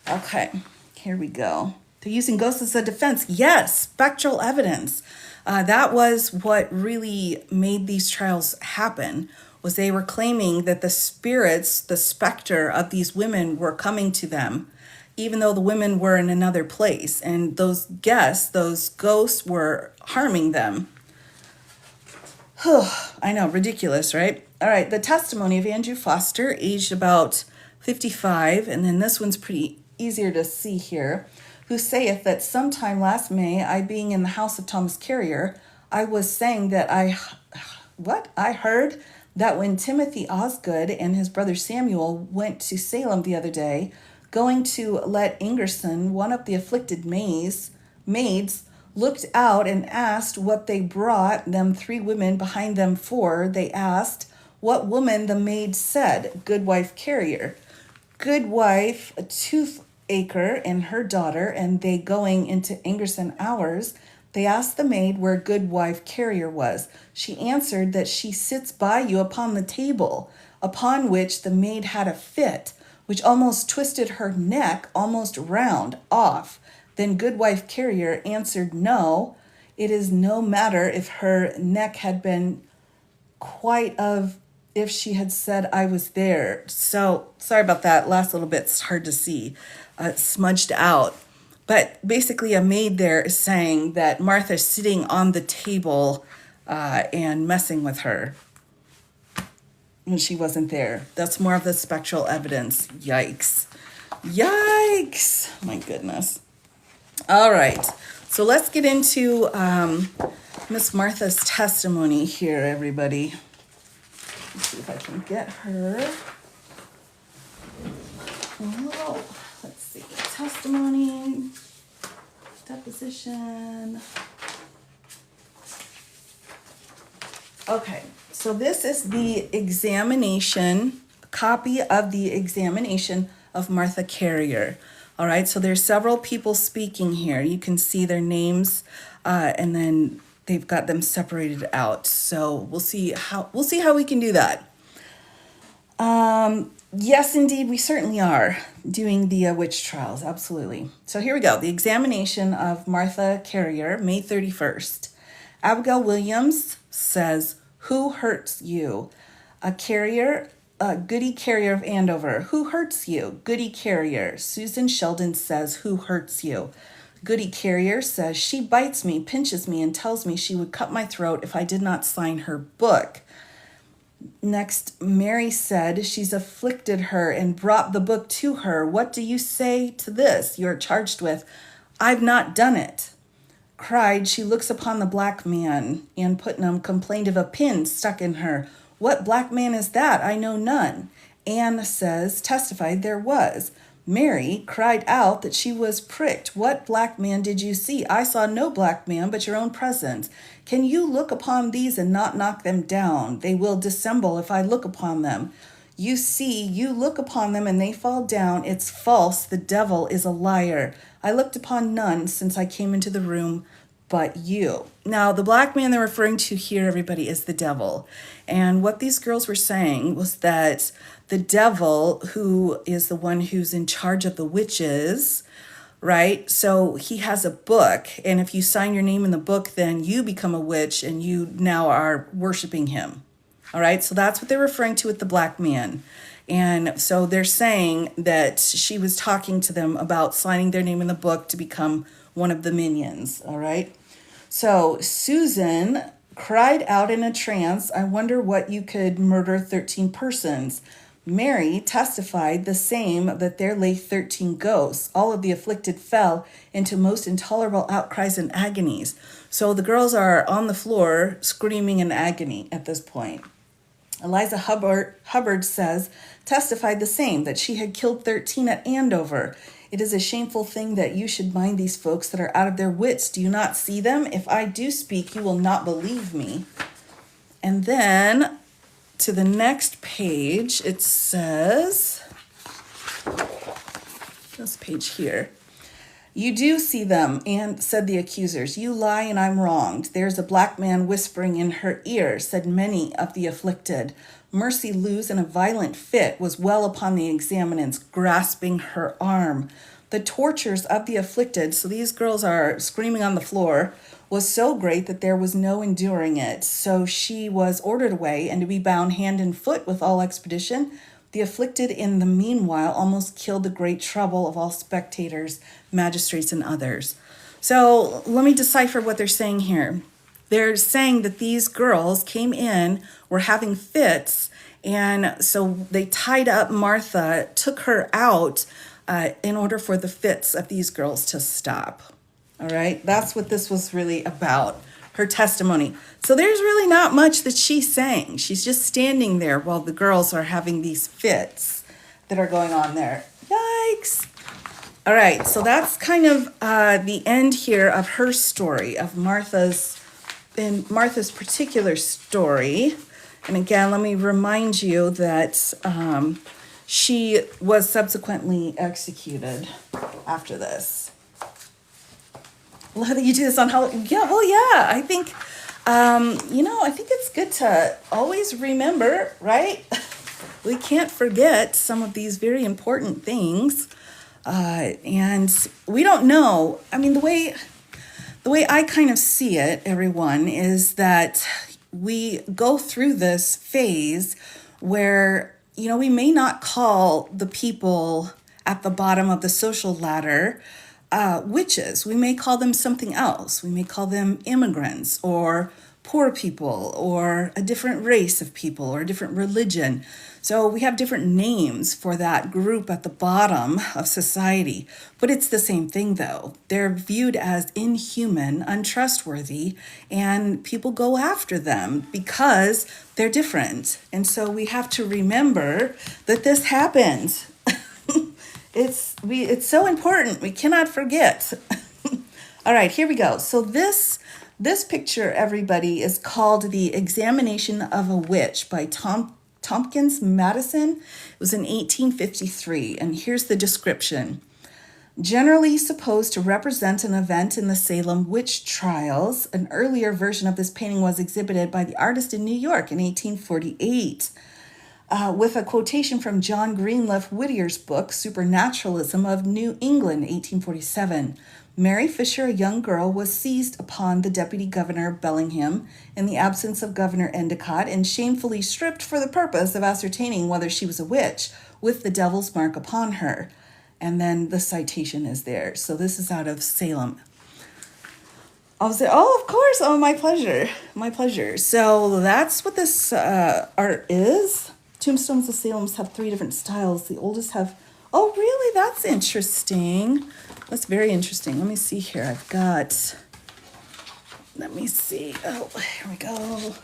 Okay, here we go. They're using ghosts as a defense. Yes, spectral evidence. That was what really made these trials happen, was they were claiming that the spirits, the specter of these women were coming to them, even though the women were in another place. And those guests, those ghosts were harming them. I know, ridiculous, right? All right, the testimony of Andrew Foster, aged about 55, and then this one's pretty easier to see here, who saith that sometime last May, I being in the house of Thomas Carrier, I was saying that I heard that when Timothy Osgood and his brother Samuel went to Salem the other day, going to let Ingerson, one of the afflicted maids, looked out and asked what they brought them 3 women behind them for. They asked what woman the maid said, Goodwife Carrier. Goodwife, a Toothaker, and her daughter, and they going into Ingerson hours. They asked the maid where Goodwife Carrier was. She answered that she sits by you upon the table, upon which the maid had a fit, which almost twisted her neck almost round off. Then Goodwife Carrier answered, no, it is no matter if her neck had been quite of if she had said I was there. So sorry about that. Last little bit's hard to see. Smudged out. But basically a maid there is saying that Martha's sitting on the table and messing with her when she wasn't there. That's more of the spectral evidence. Yikes. Yikes. My goodness. All right. So let's get into Miss Martha's testimony here, everybody. Let's see if I can get her. Oh, let's see. Testimony, deposition. Okay, so this is the examination, copy of the examination of Martha Carrier. All right, so there's several people speaking here. You can see their names, and then they've got them separated out. So we'll see how we can do that. Yes, indeed, we certainly are doing the witch trials. Absolutely. So here we go. The examination of Martha Carrier, May 31st. Abigail Williams says, "Who hurts you?" A Carrier. Goody Carrier of Andover, "Who hurts you?" Goody Carrier. Susan Sheldon says, "Who hurts you?" Goody Carrier says, "She bites me, pinches me, and tells me she would cut my throat if I did not sign her book." Next, Mary said, "She's afflicted her and brought the book to her. What do you say to this? You're charged with, I've not done it." Cried, "She looks upon the black man." Ann Putnam complained of a pin stuck in her. "What black man is that? I know none." Anne testified there was. Mary cried out that she was pricked. "What black man did you see? I saw no black man but your own presence. Can you look upon these and not knock them down? They will dissemble if I look upon them. You see, you look upon them and they fall down. It's false. The devil is a liar. I looked upon none since I came into the room but you. Now, the black man they're referring to here, everybody, is the devil. And what these girls were saying was that the devil, who is the one who's in charge of the witches, right? So he has a book, and if you sign your name in the book, then you become a witch and you now are worshiping him. All right, so that's what they're referring to with the black man. And so they're saying that she was talking to them about signing their name in the book to become one of the minions. All right. So Susan cried out in a trance, "I wonder what you could murder 13 persons." Mary testified the same, that there lay 13 ghosts. All of the afflicted fell into most intolerable outcries and agonies. So the girls are on the floor screaming in agony at this point. Eliza Hubbard testified the same, that she had killed 13 at Andover. "It is a shameful thing that you should mind these folks that are out of their wits. Do you not see them? If I do speak, you will not believe me." And then to the next page, it says, this page here, "You do see them," and said the accusers. "You lie and I'm wronged. There's a black man whispering in her ear," said many of the afflicted. Mercy Lewis, in a violent fit, was well upon the examinants, grasping her arm. The tortures of the afflicted, so these girls are screaming on the floor, was so great that there was no enduring it. So she was ordered away and to be bound hand and foot with all expedition. The afflicted in the meanwhile almost killed the great trouble of all spectators, magistrates, and others. So let me decipher what they're saying here. They're saying that these girls came in, were having fits, and so they tied up Martha, took her out in order for the fits of these girls to stop. All right, that's what this was really about, her testimony. So there's really not much that she's saying. She's just standing there while the girls are having these fits that are going on there. Yikes. All right, so that's kind of the end here of her story, of Martha's particular story. And again, let me remind you that she was subsequently executed after this. Well, you do this on Halloween? Yeah, well, yeah. I think, I think it's good to always remember, right? We can't forget some of these very important things. And we don't know. I mean, the way I kind of see it, everyone, is that we go through this phase where, we may not call the people at the bottom of the social ladder witches. We may call them something else. We may call them immigrants or poor people or a different race of people or a different religion. So we have different names for that group at the bottom of society. But it's the same thing, though. They're viewed as inhuman, untrustworthy, and people go after them because they're different. And so we have to remember that this happened. It's so important. We cannot forget. All right, here we go. So this picture, everybody, is called The Examination of a Witch by Tompkins Madison. It was in 1853, and here's the description. Generally supposed to represent an event in the Salem witch trials, an earlier version of this painting was exhibited by the artist in New York in 1848. With a quotation from John Greenleaf Whittier's book, Supernaturalism of New England, 1847. Mary Fisher, a young girl, was seized upon the Deputy Governor Bellingham in the absence of Governor Endicott and shamefully stripped for the purpose of ascertaining whether she was a witch, with the devil's mark upon her. And then the citation is there. So this is out of Salem. I'll say, oh, of course. Oh, my pleasure. My pleasure. So that's what this art is. Tombstones of Salem have 3 different styles. The oldest have, oh, really? That's interesting. That's very interesting. Let me see here. Let me see. Oh, here we go.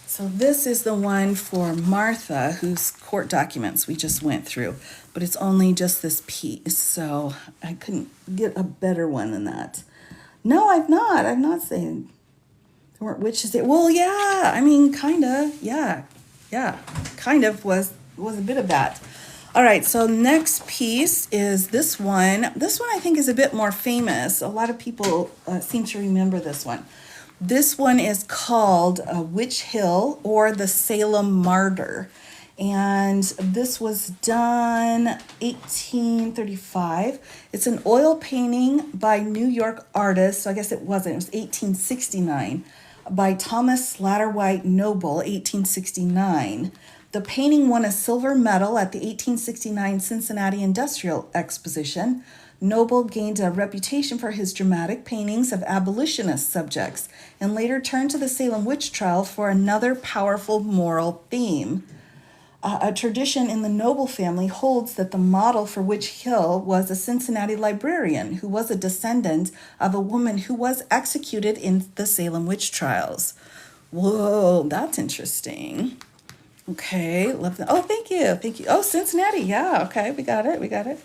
So this is the one for Martha, whose court documents we just went through. But it's only just this piece. So I couldn't get a better one than that. No, I've not. I'm not saying there weren't witches there. Well, yeah. I mean, kind of. Yeah. Kind of was a bit of that. All right, so next piece is this one. This one I think is a bit more famous. A lot of people seem to remember this one. This one is called Witch Hill or the Salem Martyr. And this was done 1835. It's an oil painting by New York artist. So I guess it wasn't. It was 1869 by Thomas Slatterwhite Noble, 1869. The painting won a silver medal at the 1869 Cincinnati Industrial Exposition. Noble gained a reputation for his dramatic paintings of abolitionist subjects and later turned to the Salem witch trial for another powerful moral theme. A tradition in the Noble family holds that the model for Witch Hill was a Cincinnati librarian who was a descendant of a woman who was executed in the Salem witch trials. Whoa, that's interesting. Okay, love that. Oh, thank you. Thank you. Oh, Cincinnati. Yeah, okay, we got it. We got it.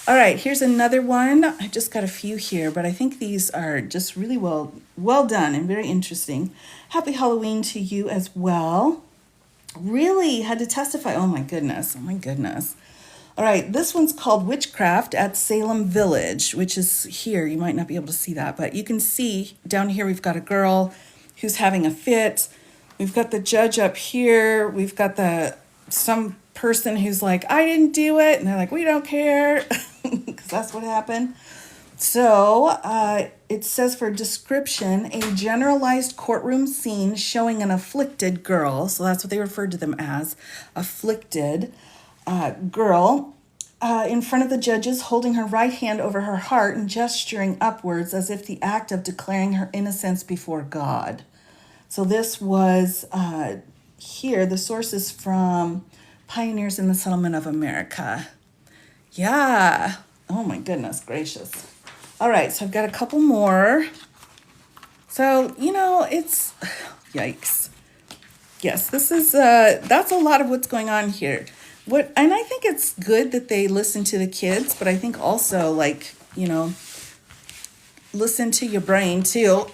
All right, here's another one. I just got a few here, but I think these are just really well done and very interesting. Happy Halloween to you as well. Really had to testify. Oh my goodness. Oh my goodness. All right, this one's called Witchcraft at Salem Village, which is here. You might not be able to see that, but you can see down here we've got a girl who's having a fit. We've got the judge up here. We've got some person who's like, I didn't do it. And they're like, we don't care, because that's what happened. So it says for description, a generalized courtroom scene showing an afflicted girl. So that's what they referred to them as, afflicted girl, in front of the judges, holding her right hand over her heart and gesturing upwards as if the act of declaring her innocence before God. So this was here, the source is from Pioneers in the Settlement of America. Yeah. Oh my goodness gracious. All right, so I've got a couple more. So, it's, yikes. Yes, this is, that's a lot of what's going on here. And I think it's good that they listen to the kids, but I think also, listen to your brain too,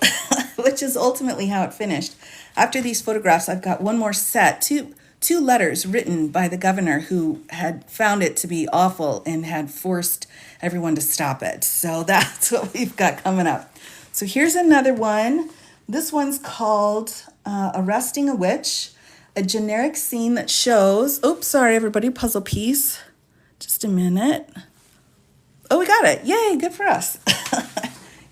which is ultimately how it finished. After these photographs, I've got one more set, two letters written by the governor who had found it to be awful and had forced everyone to stop it. So that's what we've got coming up. So here's another one. This one's called Arresting a Witch, a generic scene that shows, oops, sorry, everybody, puzzle piece. Just a minute. Oh, we got it. Yay, good for us.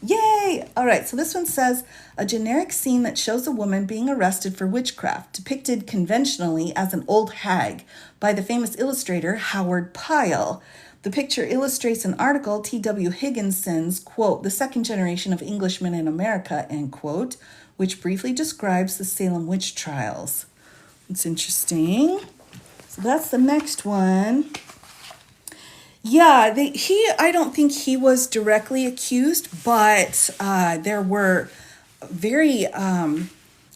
Yay! All right, so this one says, a generic scene that shows a woman being arrested for witchcraft, depicted conventionally as an old hag by the famous illustrator Howard Pyle. The picture illustrates an article T.W. Higginson's, quote, The Second Generation of Englishmen in America, end quote, which briefly describes the Salem witch trials. It's interesting. So that's the next one. Yeah, I don't think he was directly accused, but there were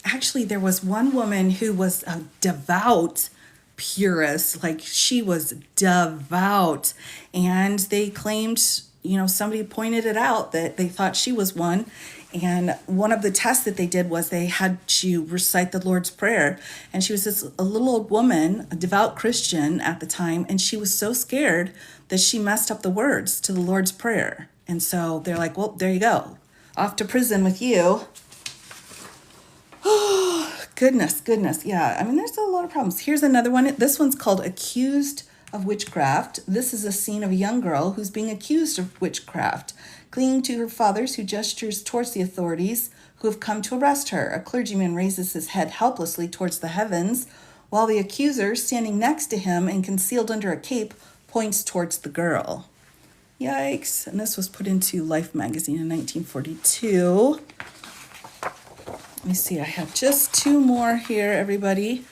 actually there was one woman who was a devout purist, like she was devout, and they claimed, somebody pointed it out that they thought she was one. And one of the tests that they did was they had to recite the Lord's Prayer. And she was a little old woman, a devout Christian at the time, and she was so scared that she messed up the words to the Lord's Prayer. And so they're like, well, there you go. Off to prison with you. Oh, goodness. Yeah, I mean, there's a lot of problems. Here's another one. This one's called Accused of Witchcraft. This is a scene of a young girl who's being accused of witchcraft, clinging to her fathers, who gestures towards the authorities who have come to arrest her. A clergyman raises his head helplessly towards the heavens, while the accuser, standing next to him and concealed under a cape, points towards the girl. Yikes. And this was put into Life magazine in 1942. Let me see, I have just two more here, everybody.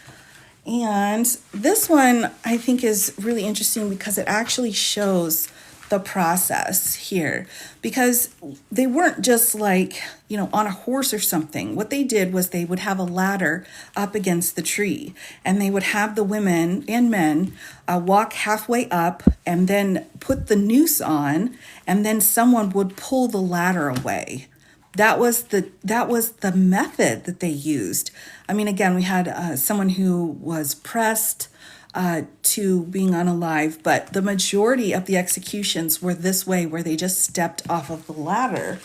And this one I think is really interesting because it actually shows the process here, because they weren't just like, on a horse or something. What they did was they would have a ladder up against the tree, and they would have the women and men walk halfway up and then put the noose on, and then someone would pull the ladder away. That was the method that they used. I mean, again, we had someone who was pressed to being unalive, but the majority of the executions were this way, where they just stepped off of the ladder.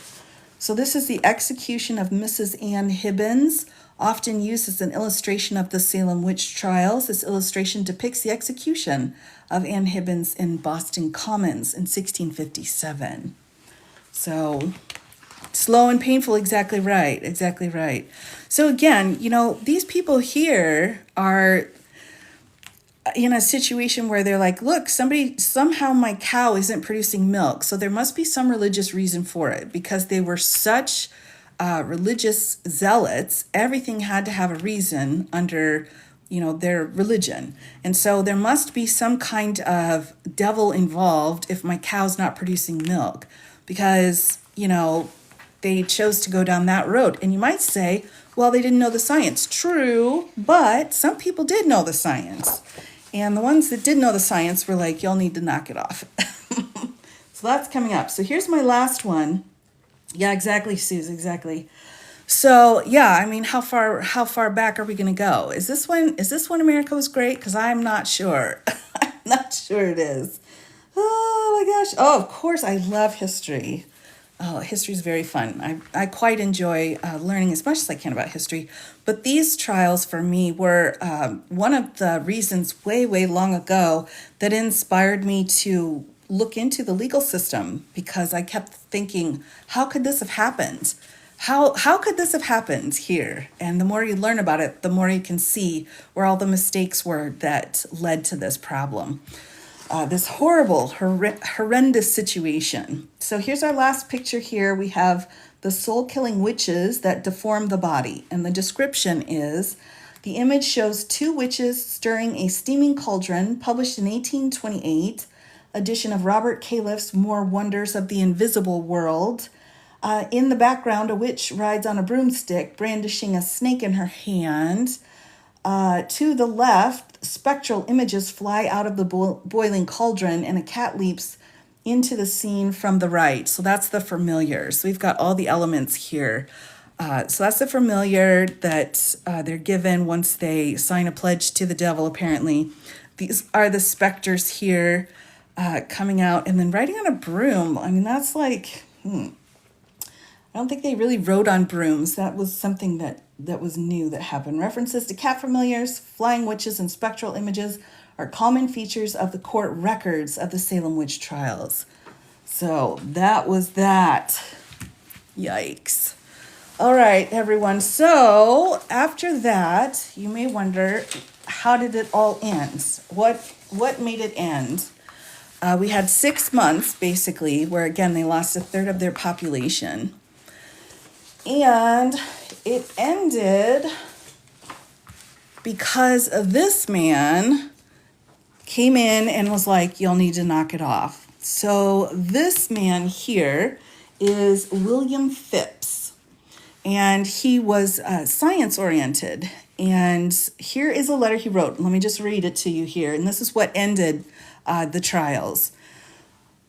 So this is the execution of Mrs. Ann Hibbins, often used as an illustration of the Salem witch trials. This illustration depicts the execution of Ann Hibbins in Boston Commons in 1657. So slow and painful, exactly right, exactly right. So again, these people here are in a situation where they're like, look, somehow my cow isn't producing milk. So there must be some religious reason for it, because they were such religious zealots. Everything had to have a reason under, their religion. And so there must be some kind of devil involved if my cow's not producing milk, because, they chose to go down that road. And you might say, well, they didn't know the science. True, but some people did know the science. And the ones that did know the science were like, you'll need to knock it off. So that's coming up. So here's my last one. Yeah, exactly, Suze, exactly. So yeah, I mean, how far back are we going to go? Is this when America was great? Because I'm not sure. I'm not sure it is. Oh my gosh. Oh, of course, I love history. Oh, history is very fun. I quite enjoy learning as much as I can about history. But these trials for me were one of the reasons way, way long ago that inspired me to look into the legal system, because I kept thinking, how could this have happened? How could this have happened here? And the more you learn about it, the more you can see where all the mistakes were that led to this problem. This horrible, horrendous situation. So here's our last picture here. We have the soul-killing witches that deform the body. And the description is, the image shows two witches stirring a steaming cauldron, published in 1828, edition of Robert Califf's More Wonders of the Invisible World. In the background, a witch rides on a broomstick, brandishing a snake in her hand. To the left, spectral images fly out of the boiling cauldron, and a cat leaps into the scene from the right. So that's the familiar. So we've got all the elements here. So that's the familiar that they're given once they sign a pledge to the devil, apparently. These are the specters here coming out, and then riding on a broom. I mean, that's like, I don't think they really rode on brooms. That was something that was new that happened. References to cat familiars, flying witches, and spectral images are common features of the court records of the Salem witch trials. So that was that. Yikes. All right, everyone. So after that, you may wonder, how did it all end? What made it end? We had 6 months, basically, where, again, they lost a third of their population. And it ended because this man came in and was like, you'll need to knock it off. So this man here is William Phipps, and he was science-oriented. And here is a letter he wrote. Let me just read it to you here. And this is what ended the trials.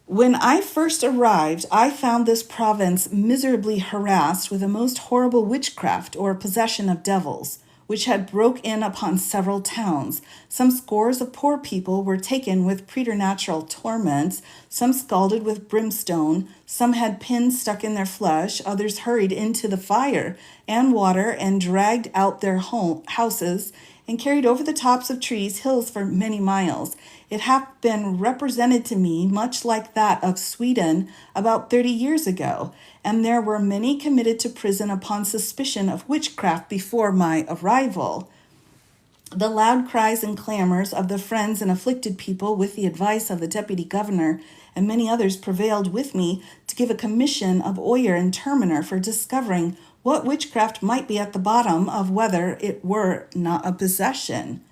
When I first arrived, I found this province miserably harassed with a most horrible witchcraft or possession of devils, which had broke in upon several towns. Some scores of poor people were taken with preternatural torments, some scalded with brimstone, some had pins stuck in their flesh, others hurried into the fire and water and dragged out their houses and carried over the tops of trees, hills for many miles. It hath been represented to me much like that of Sweden about 30 years ago, and there were many committed to prison upon suspicion of witchcraft before my arrival. The loud cries and clamors of the friends and afflicted people, with the advice of the deputy governor and many others, prevailed with me to give a commission of Oyer and Terminer for discovering what witchcraft might be at the bottom of, whether it were not a possession.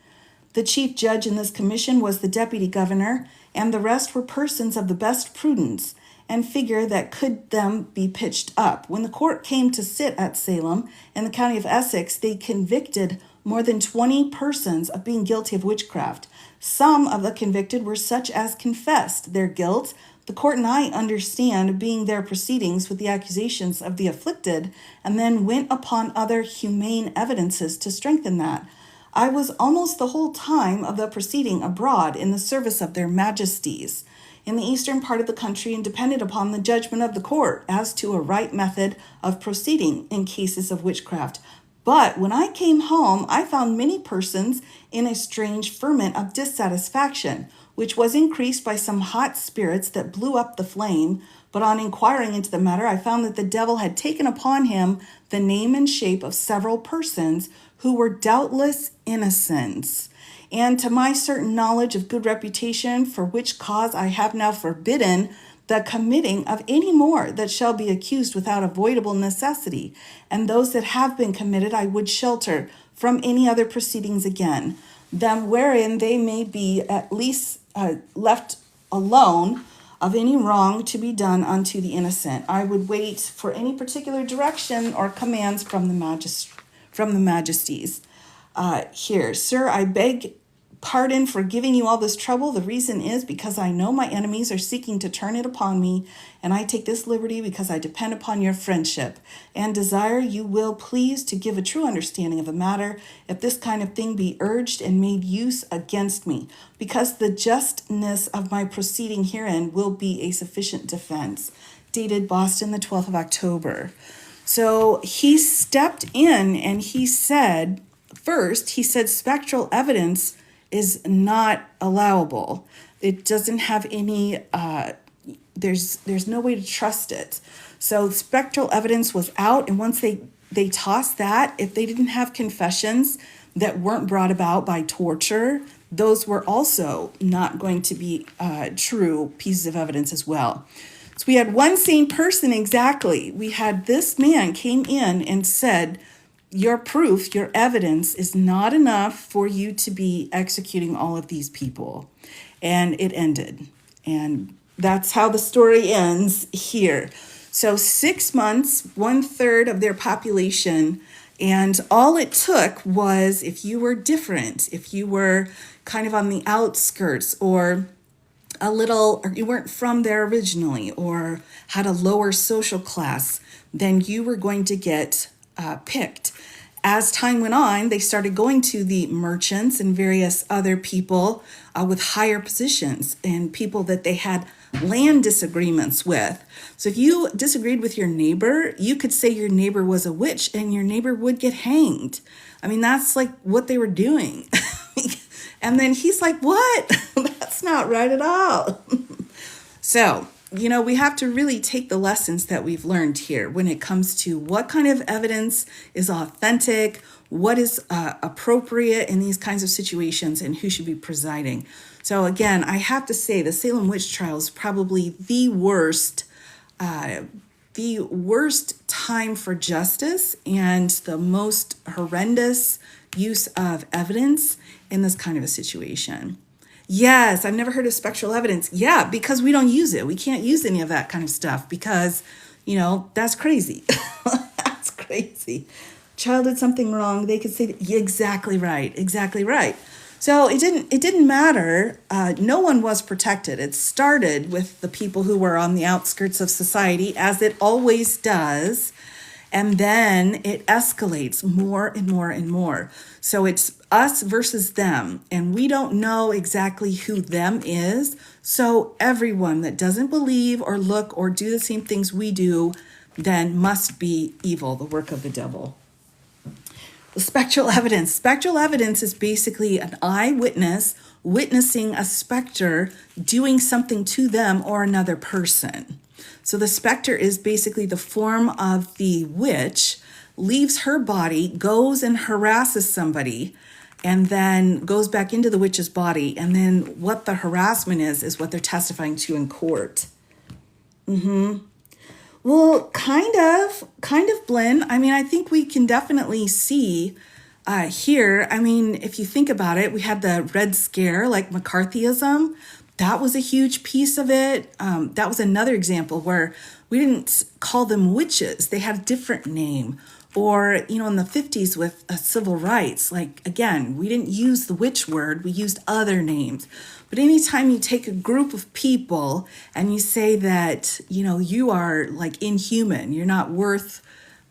The chief judge in this commission was the deputy governor, and the rest were persons of the best prudence and figure that could them be pitched up. When the court came to sit at Salem in the county of Essex, they convicted more than 20 persons of being guilty of witchcraft. Some of the convicted were such as confessed their guilt. The court and I understand being their proceedings with the accusations of the afflicted, and then went upon other humane evidences to strengthen that. I was almost the whole time of the proceeding abroad in the service of their majesties in the eastern part of the country, and depended upon the judgment of the court as to a right method of proceeding in cases of witchcraft. But when I came home, I found many persons in a strange ferment of dissatisfaction, which was increased by some hot spirits that blew up the flame. But on inquiring into the matter, I found that the devil had taken upon him the name and shape of several persons who were doubtless innocents. And to my certain knowledge of good reputation, for which cause I have now forbidden the committing of any more that shall be accused without avoidable necessity, and those that have been committed I would shelter from any other proceedings again, them wherein they may be at least left alone of any wrong to be done unto the innocent. I would wait for any particular direction or commands from the majesties. Here, sir, I beg pardon for giving you all this trouble. The reason is because I know my enemies are seeking to turn it upon me, and I take this liberty because I depend upon your friendship and desire you will please to give a true understanding of the matter if this kind of thing be urged and made use against me, because the justness of my proceeding herein will be a sufficient defense. Dated Boston, the 12th of October. So he stepped in and he said, first, he said spectral evidence is not allowable. It doesn't have any, there's no way to trust it. So spectral evidence was out, and once they tossed that, if they didn't have confessions that weren't brought about by torture, those were also not going to be true pieces of evidence as well. So we had one sane person exactly. We had this man came in and said, your proof, your evidence is not enough for you to be executing all of these people. And it ended. And that's how the story ends here. So 6 months, 1/3 of their population. And all it took was if you were different, if you were kind of on the outskirts or or you weren't from there originally or had a lower social class, then you were going to get picked. As time went on, they started going to the merchants and various other people with higher positions and people that they had land disagreements with. So if you disagreed with your neighbor, you could say your neighbor was a witch and your neighbor would get hanged. I mean, that's like what they were doing. And then he's like, what? That's not right at all. So, we have to really take the lessons that we've learned here when it comes to what kind of evidence is authentic, what is appropriate in these kinds of situations, and who should be presiding. So again, I have to say the Salem witch trial is probably the worst time for justice and the most horrendous use of evidence in this kind of a situation. Yes, I've never heard of spectral evidence. Yeah, because we don't use it. We can't use any of that kind of stuff because, that's crazy. That's crazy. Child did something wrong. They could say, yeah, exactly right, exactly right. So it didn't matter. No one was protected. It started with the people who were on the outskirts of society, as it always does. And then it escalates more and more and more. So it's us versus them. And we don't know exactly who them is. So everyone that doesn't believe or look or do the same things we do then must be evil, the work of the devil. The spectral evidence. Spectral evidence is basically an eyewitness witnessing a specter doing something to them or another person. So the specter is basically the form of the witch, leaves her body, goes and harasses somebody, and then goes back into the witch's body. And then what the harassment is what they're testifying to in court. Well, kind of, Blynn. I mean, I think we can definitely see here. I mean, if you think about it, we had the Red Scare, like McCarthyism. That was a huge piece of it. That was another example where we didn't call them witches. They had a different name. Or, in the 50s with civil rights, like, again, we didn't use the witch word. We used other names. But anytime you take a group of people and you say that, you are like inhuman, you're not worth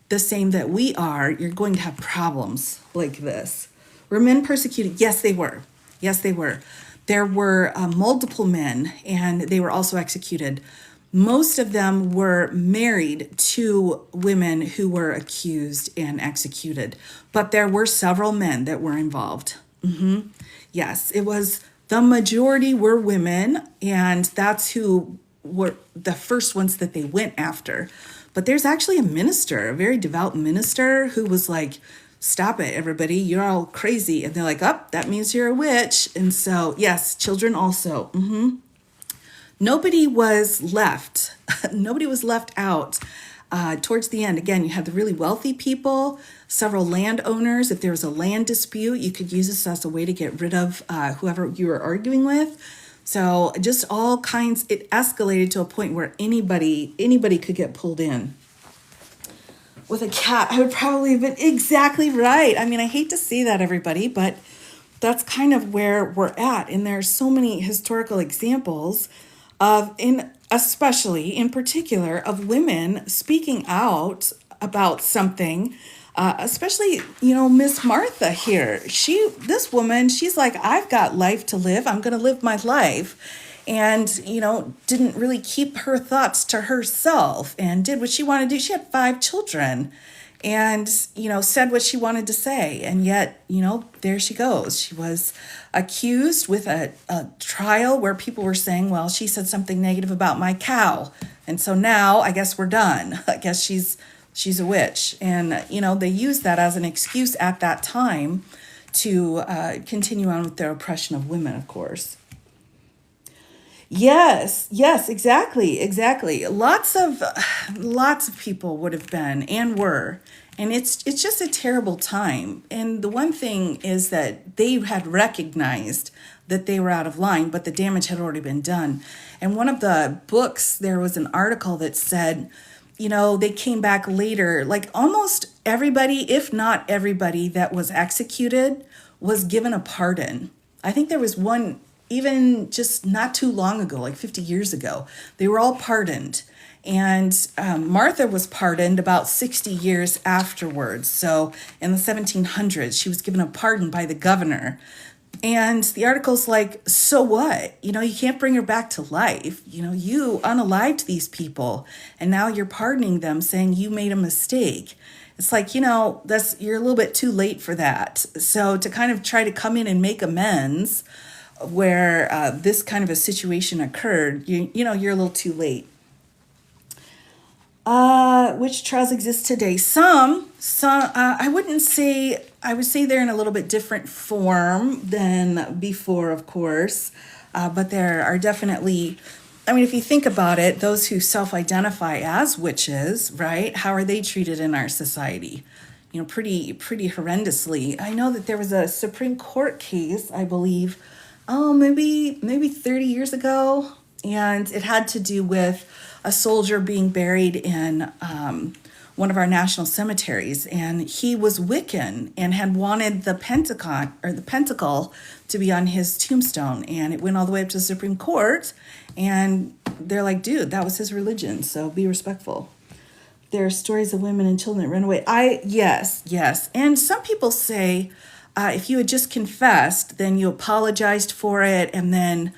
the same that we are, you're going to have problems like this. Were men persecuted? Yes, they were. Yes, they were. There were multiple men, and they were also executed. Most of them were married to women who were accused and executed, but there were several men that were involved. Yes, it was the majority were women, and that's who were the first ones that they went after. But there's actually a minister, a very devout minister, who was like, stop it, everybody, you're all crazy. And they're like, oh, that means you're a witch. And so, yes, children also. Nobody was left. Nobody was left out. Towards the end, again, you had the really wealthy people, several landowners. If there was a land dispute, you could use this as a way to get rid of whoever you were arguing with. So just all kinds, it escalated to a point where anybody could get pulled in. With a cat, I would probably have been exactly right. I mean, I hate to say that, everybody, but that's kind of where we're at. And there are so many historical examples of, especially in particular, of women speaking out about something. Especially, Miss Martha here. This woman, she's like, I've got life to live. I'm going to live my life. And, didn't really keep her thoughts to herself and did what she wanted to do. She had 5 children and, said what she wanted to say. And yet, there she goes. She was accused with a trial where people were saying, well, she said something negative about my cow. And so now I guess we're done. I guess she's a witch. And, they used that as an excuse at that time to continue on with their oppression of women, of course. Yes, exactly. Lots of people would have been and were. And it's just a terrible time. And the one thing is that they had recognized that they were out of line, but the damage had already been done. And one of the books, there was an article that said, they came back later, like almost everybody, if not everybody that was executed was given a pardon. I think there was one even just not too long ago, like 50 years ago. They were all pardoned. And Martha was pardoned about 60 years afterwards. So in the 1700s, she was given a pardon by the governor. And the article's like, so what? You can't bring her back to life. You unalived these people. And now you're pardoning them, saying you made a mistake. It's like, you're a little bit too late for that. So to kind of try to come in and make amends where this kind of a situation occurred, you're a little too late. Which trials exist today? Some, I would say they're in a little bit different form than before, of course. But there are definitely, if you think about it, those who self-identify as witches, right? How are they treated in our society? Pretty horrendously. I know that there was a Supreme Court case, I believe, maybe 30 years ago. And it had to do with a soldier being buried in one of our national cemeteries. And he was Wiccan and had wanted the pentacle to be on his tombstone. And it went all the way up to the Supreme Court. And they're like, dude, that was his religion. So be respectful. There are stories of women and children that ran away. Yes. And some people say, if you had just confessed, then you apologized for it, and then,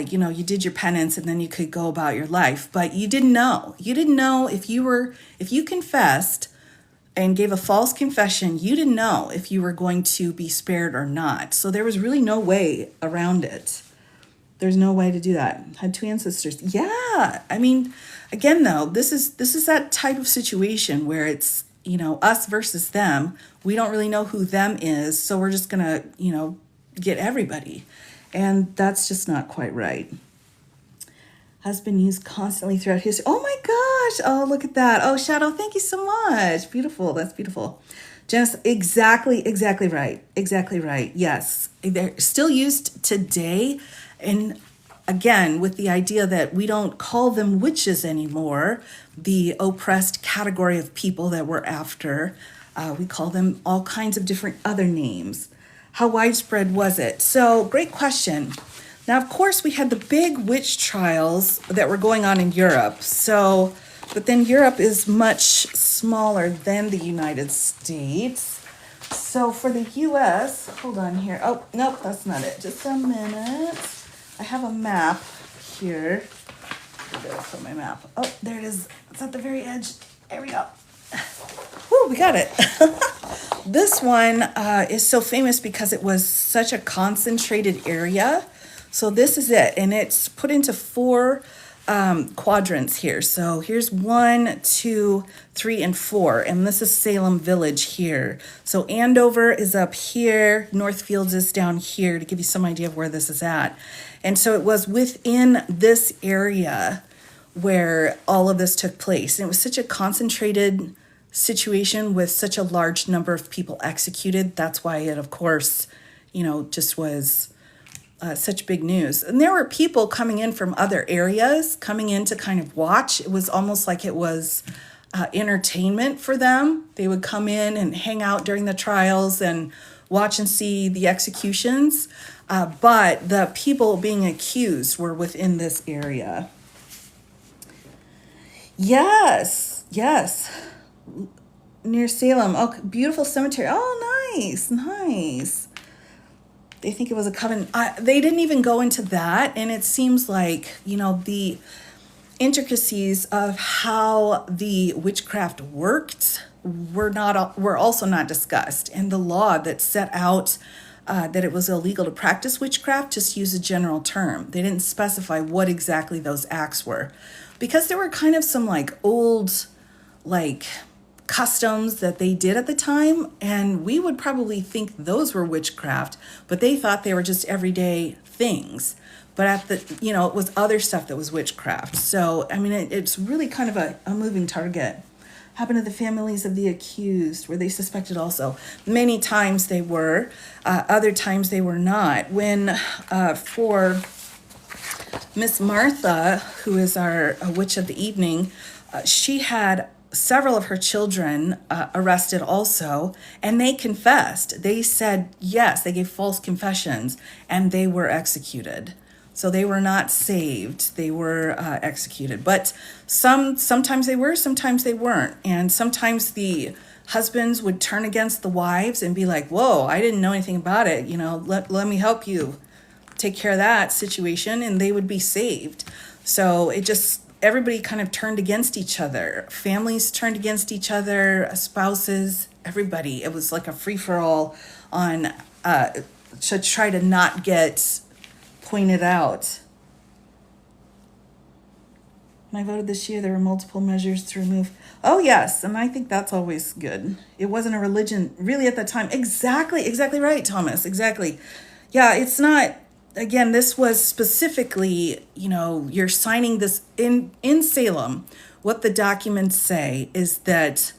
you did your penance, and then you could go about your life. But you didn't know. You didn't know if you confessed and gave a false confession, you didn't know if you were going to be spared or not. So there was really no way around it. There's no way to do that. Had 2 ancestors. Yeah. Again, though, this is that type of situation where it's, us versus them. We don't really know who them is, so we're just going to, get everybody. And that's just not quite right. Has been used constantly throughout history. Oh my gosh. Oh, look at that. Oh, Shadow, thank you so much. Beautiful. That's beautiful. Janice, exactly right. Exactly right. Yes. They're still used today. And again, with the idea that we don't call them witches anymore, the oppressed category of people that we're after, we call them all kinds of different other names. How widespread was it? So, great question. Now, of course, we had the big witch trials that were going on in Europe. But then Europe is much smaller than the United States. So for the US, hold on here. Oh, nope, that's not it. Just a minute. I have a map here. Where did I put my map? Oh, there it is. It's at the very edge. There we go. Woo, we got it. This one is so famous because it was such a concentrated area. So this is it. And it's put into four quadrants here. So here's 1, 2, 3, and 4. And this is Salem Village here. So Andover is up here. Northfields is down here, to give you some idea of where this is at. And so it was within this area where all of this took place. And it was such a concentrated situation with such a large number of people executed. That's why it, of course, just was such big news. And there were people coming in from other areas, coming in to kind of watch. It was almost like it was entertainment for them. They would come in and hang out during the trials and watch and see the executions. But the people being accused were within this area. Yes. Near Salem. Oh, beautiful cemetery. Oh, nice. They think it was a coven. They didn't even go into that. And it seems like, the intricacies of how the witchcraft worked were also not discussed. And the law that set out that it was illegal to practice witchcraft just used a general term. They didn't specify what exactly those acts were. Because there were kind of some old customs that they did at the time, and we would probably think those were witchcraft, but they thought they were just everyday things. But it was other stuff that was witchcraft. So, it's really kind of a moving target. Happened to the families of the accused. Were they suspected also? Many times they were, other times they were not. When for Miss Martha, who is our witch of the evening, she had several of her children arrested also, and they confessed. They said yes, they gave false confessions, and they were executed. So they were not saved, they were executed. But sometimes they were, sometimes they weren't. And sometimes the husbands would turn against the wives and be like, whoa, I didn't know anything about it. Let me help you take care of that situation, and they would be saved. So everybody kind of turned against each other. Families turned against each other, spouses, everybody. It was like a free-for-all on to try to not get pointed out. When I voted this year, there were multiple measures to remove. Oh, yes, and I think that's always good. It wasn't a religion really at that time. Exactly right, Thomas, exactly. Yeah, it's not. Again, this was specifically, you're signing this in Salem. What the documents say is that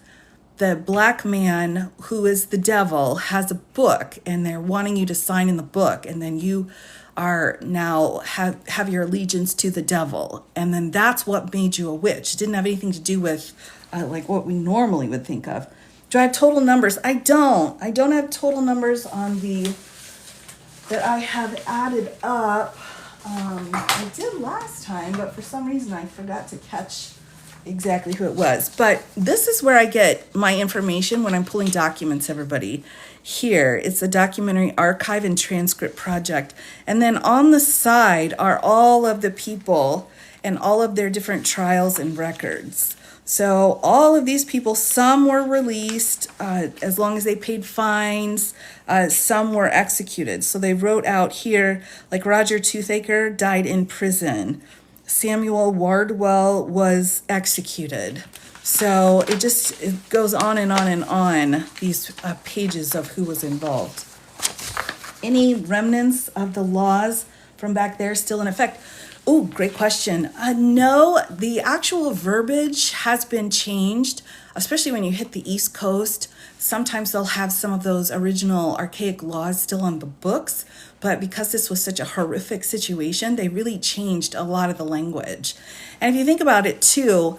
the black man, who is the devil, has a book, and they're wanting you to sign in the book, and then you are now have your allegiance to the devil, and then that's what made you a witch. It didn't have anything to do with what we normally would think of. Do I have total numbers? I don't have total numbers on the that I have added up. I did last time, but for some reason I forgot to catch exactly who it was. But this is where I get my information when I'm pulling documents, everybody. Here, it's a documentary archive and transcript project. And then on the side are all of the people and all of their different trials and records. So all of these people, some were released as long as they paid fines. Some were executed. So they wrote out here, like Roger Toothaker died in prison. Samuel Wardwell was executed. So it goes on and on and on, these pages of who was involved. Any remnants of the laws from back there still in effect? Oh, great question. No, the actual verbiage has been changed, especially when you hit the East Coast. Sometimes they'll have some of those original archaic laws still on the books, but because this was such a horrific situation, they really changed a lot of the language. And if you think about it too,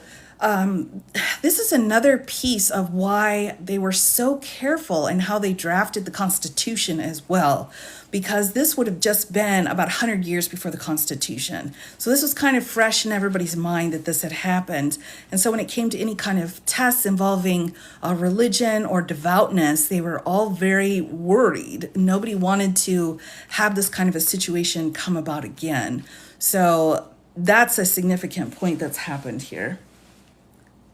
this is another piece of why they were so careful in how they drafted the Constitution as well, because this would have just been about 100 years before the Constitution. So this was kind of fresh in everybody's mind that this had happened. And so when it came to any kind of tests involving religion or devoutness, they were all very worried. Nobody wanted to have this kind of a situation come about again. So that's a significant point that's happened here.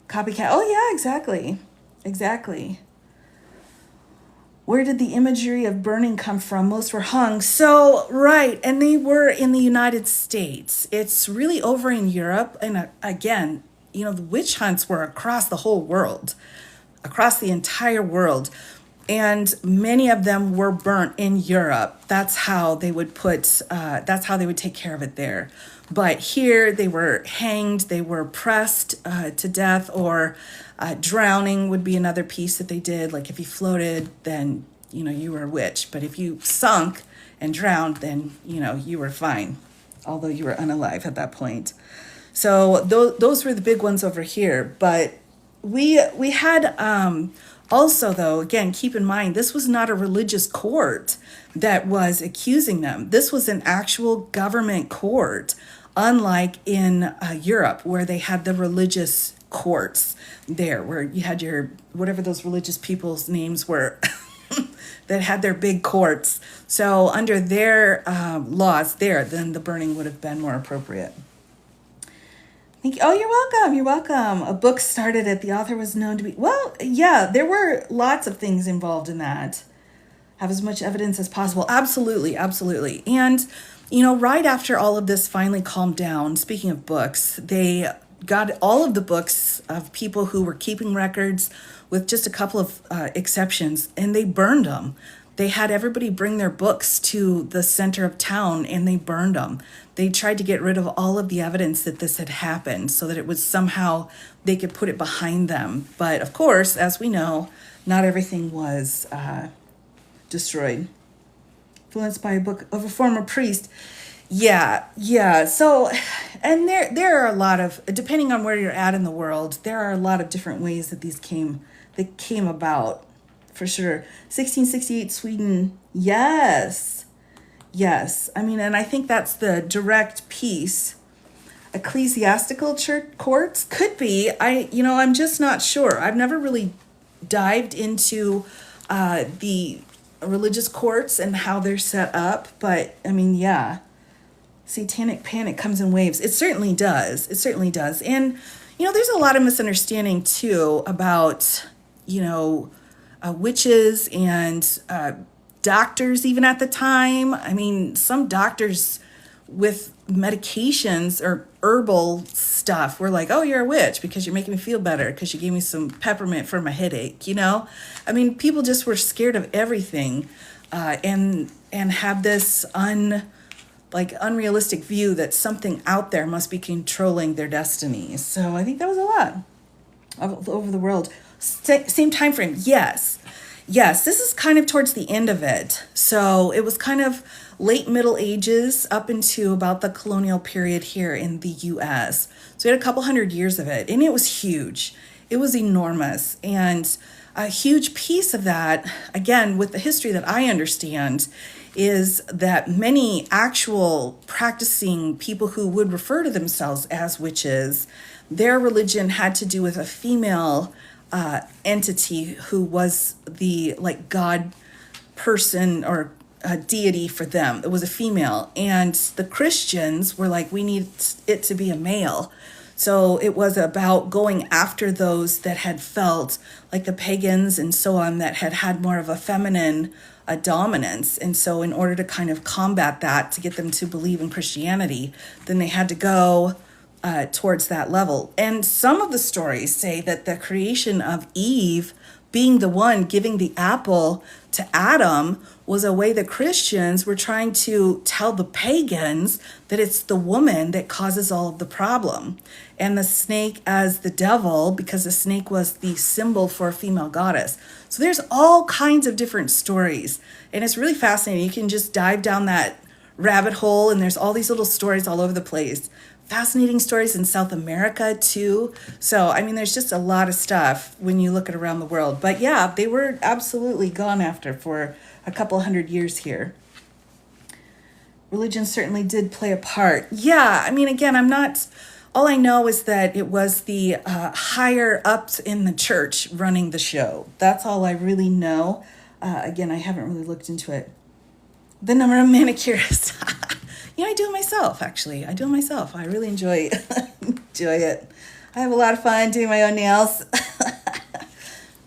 Copycat. Oh, yeah, exactly. Exactly. Where did the imagery of burning come from? Most were hung. So, right. And they were in the United States. It's really over in Europe. And again, the witch hunts were across the whole world, across the entire world. And many of them were burnt in Europe. That's how they would take care of it there. But here they were hanged, they were pressed to death, or drowning would be another piece that they did. Like if you floated, then, you were a witch. But if you sunk and drowned, then, you were fine, although you were unalive at that point. So those were the big ones over here. But we had also, though, again, keep in mind, this was not a religious court that was accusing them. This was an actual government court, unlike in Europe, where they had the religious courts there, where you had your, whatever those religious people's names were, that had their big courts. So under their laws there, then the burning would have been more appropriate. Thank you. Oh, you're welcome. You're welcome. A book started it. The author was known to be... Well, yeah, there were lots of things involved in that. Have as much evidence as possible. Absolutely, absolutely. And, right after all of this finally calmed down, speaking of books, they got all of the books of people who were keeping records with just a couple of exceptions, and they burned them. They had everybody bring their books to the center of town and they burned them. They tried to get rid of all of the evidence that this had happened so that it was somehow they could put it behind them. But of course, as we know, not everything was destroyed. Influenced by a book of a former priest. Yeah. So, and there are a lot of, depending on where you're at in the world, there are a lot of different ways that these came about. For sure. 1668 Sweden. Yes. I mean, and I think that's the direct piece. Ecclesiastical church courts could be. I'm just not sure. I've never really dived into the religious courts and how they're set up. But I mean, yeah. Satanic panic comes in waves. It certainly does. And, there's a lot of misunderstanding too about, witches and doctors even at the time. I mean, some doctors with medications or herbal stuff were like, oh, you're a witch because you're making me feel better because you gave me some peppermint for my headache, I mean, people just were scared of everything and have this unrealistic view that something out there must be controlling their destinies. So I think that was a lot over the world. Same time frame. Yes, this is kind of towards the end of it. So it was kind of late Middle Ages up into about the colonial period here in the U.S. So we had a couple hundred years of it, and it was huge. It was enormous. And a huge piece of that, again, with the history that I understand, is that many actual practicing people who would refer to themselves as witches, their religion had to do with a female entity who was the God person or a deity for them. It was a female, and the Christians were like, we need it to be a male. So it was about going after those that had felt like the pagans and so on, that had more of a feminine dominance. And so in order to kind of combat that, to get them to believe in Christianity, then they had to go towards that level. And some of the stories say that the creation of Eve being the one giving the apple to Adam was a way that Christians were trying to tell the pagans that it's the woman that causes all of the problem. And the snake as the devil, because the snake was the symbol for a female goddess. So there's all kinds of different stories. And it's really fascinating. You can just dive down that rabbit hole, and there's all these little stories all over the place. fascinating stories in South America too. So, I mean, there's just a lot of stuff when you look at around the world. But yeah, they were absolutely gone after for a couple hundred years here. Religion certainly did play a part. Yeah, I mean, again, all I know is that it was the higher ups in the church running the show. That's all I really know. Again, I haven't really looked into it. The number of manicurists. I do it myself, actually. I do it myself. I really enjoy it. I have a lot of fun doing my own nails.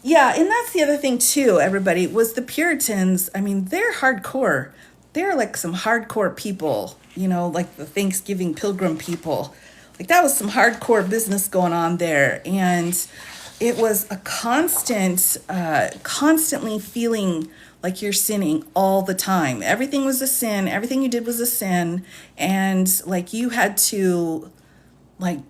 Yeah, and that's the other thing too, everybody, was the Puritans. I mean, they're hardcore. They're like some hardcore people, like the Thanksgiving Pilgrim people. Like that was some hardcore business going on there. And it was a constantly feeling like you're sinning all the time. Everything was a sin. Everything you did was a sin. And like you had to like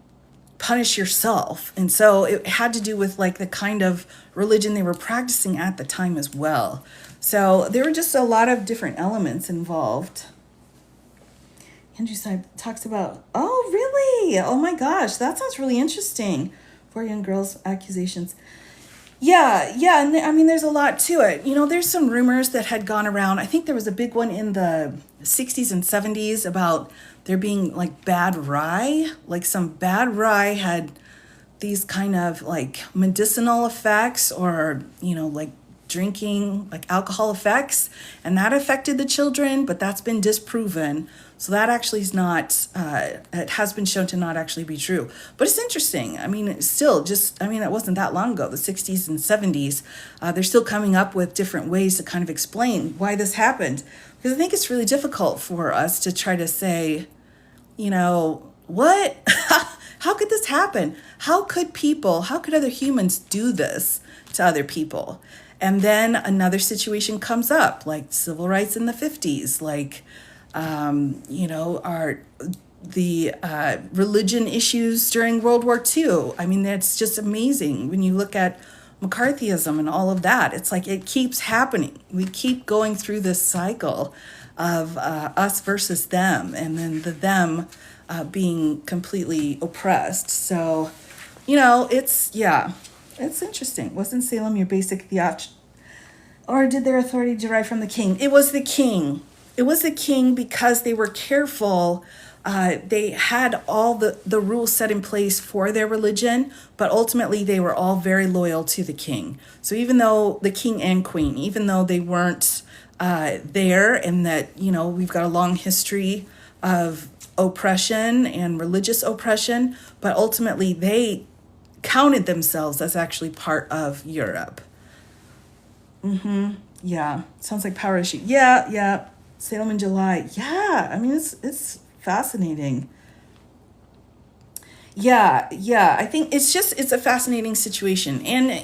punish yourself. And so it had to do with like the kind of religion they were practicing at the time as well. So there were just a lot of different elements involved. Andrew Side talks about, oh, really? Oh my gosh, that sounds really interesting. 4 young girls' accusations. Yeah, and I mean, there's a lot to it. There's some rumors that had gone around. I think there was a big one in the 60s and 70s about there being like bad rye. Like some bad rye had these kind of like medicinal effects or, like drinking, like alcohol effects. And that affected the children, but that's been disproven. So that actually is not, it has been shown to not actually be true. But it's interesting. I mean, it's still it wasn't that long ago, the 60s and 70s. They're still coming up with different ways to kind of explain why this happened. Because I think it's really difficult for us to try to say, what? How could this happen? How could other humans do this to other people? And then another situation comes up, like civil rights in the 50s, like, the religion issues during World War II. I mean, that's just amazing when you look at McCarthyism and all of that. It's like it keeps happening. We keep going through this cycle of us versus them, and then the them being completely oppressed. So, it's interesting. Wasn't Salem your basic theology? Or did their authority derive from the king? It was the king. It was the king because they were careful. They had all the rules set in place for their religion, but ultimately they were all very loyal to the king. So even though the king and queen, even though they weren't there, and that, we've got a long history of oppression and religious oppression, but ultimately they counted themselves as actually part of Europe. Yeah, sounds like power issue. Yeah. Salem in July. Yeah, I mean, it's fascinating. Yeah. I think it's a fascinating situation. And,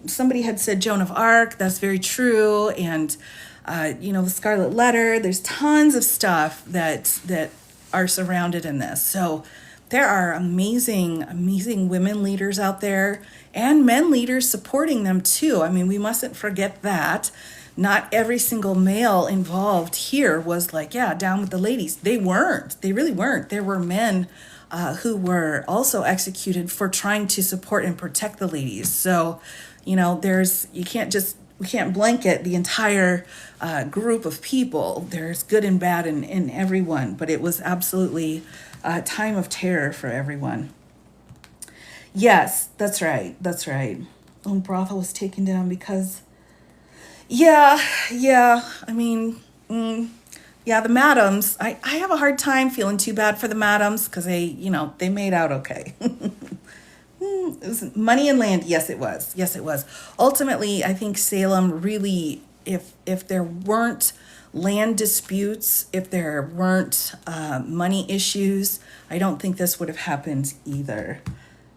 somebody had said Joan of Arc. That's very true. And, the Scarlet Letter, there's tons of stuff that are surrounded in this. So there are amazing women leaders out there and men leaders supporting them too. I mean, we mustn't forget that. Not every single male involved here was like, yeah, down with the ladies. They weren't. They really weren't. There were men who were also executed for trying to support and protect the ladies. So, we can't blanket the entire group of people. There's good and bad in everyone, but it was absolutely a time of terror for everyone. Yes, that's right. Brothel was taken down because, yeah. I mean, the madams. I have a hard time feeling too bad for the madams because they made out okay. It was money and land. Yes, it was. Ultimately, I think Salem really, if there weren't land disputes, if there weren't money issues, I don't think this would have happened either.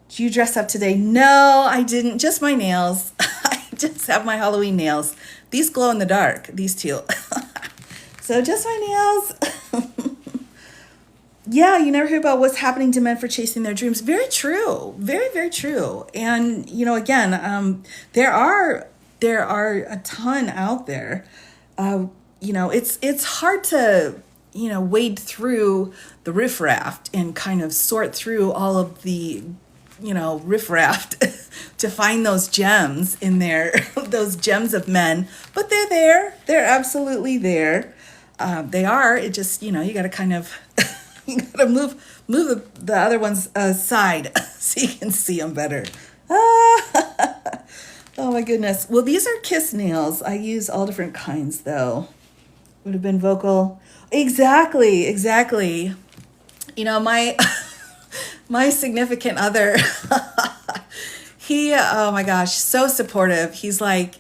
Did you dress up today? No, I didn't. Just my nails. I just have my Halloween nails. These glow in the dark, these two. So just my nails. Yeah, you never hear about what's happening to men for chasing their dreams. Very true. Very, very true. And, again, there are a ton out there. It's hard to wade through the riffraff and kind of sort through all of the, riffraff to find those gems in there, those gems of men. But they're there. They're absolutely there. They are. It just, you got to kind of, you got to move the other ones aside so you can see them better. Oh my goodness. Well, these are kiss nails. I use all different kinds though. Would have been vocal. Exactly. My my significant other, he, oh my gosh, so supportive. He's like,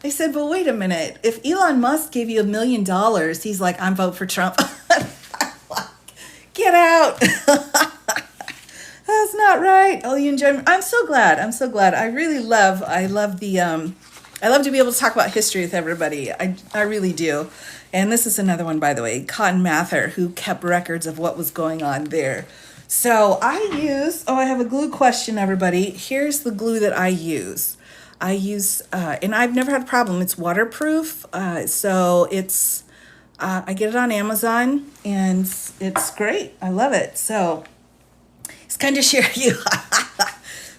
I said, but wait a minute. If Elon Musk gave you $1 million, he's like, I'm vote for Trump. Get out. That's not right. Oh, you enjoy me. I'm so glad. I love I love to be able to talk about history with everybody. I really do. And this is another one, by the way, Cotton Mather, who kept records of what was going on there. So I have a glue question, everybody. Here's the glue that I use. And I've never had a problem. It's waterproof. So it's, I get it on Amazon and it's great. I love it. So it's kind of share you.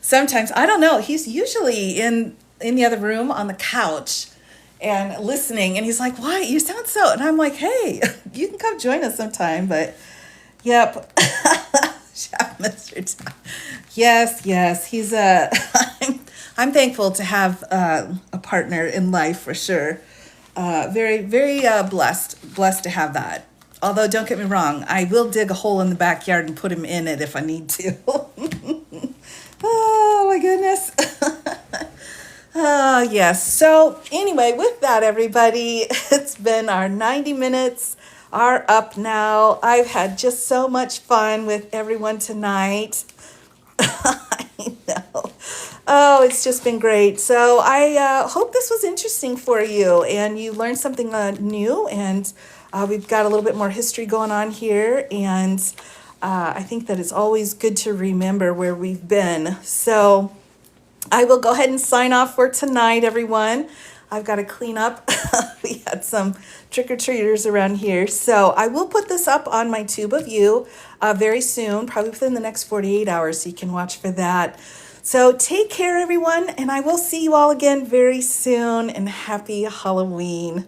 Sometimes, I don't know. He's usually in the other room on the couch and listening. And he's like, why? You sound so, and I'm like, hey, you can come join us sometime, but yep. Chef Mr. Tom. Yes. He's I'm thankful to have a partner in life for sure. Very, very blessed to have that. Although, don't get me wrong, I will dig a hole in the backyard and put him in it if I need to. Oh my goodness. Yes. So anyway, with that, everybody, it's been our 90 minutes are up now. I've had just so much fun with everyone tonight. I know. Oh, it's just been great. So I hope this was interesting for you and you learned something new, and we've got a little bit more history going on here. And I think that it's always good to remember where we've been. So I will go ahead and sign off for tonight, everyone. I've got to clean up. We had some trick-or-treaters around here. So I will put this up on my Tube of You very soon, probably within the next 48 hours, so you can watch for that. So take care, everyone, and I will see you all again very soon, and happy Halloween.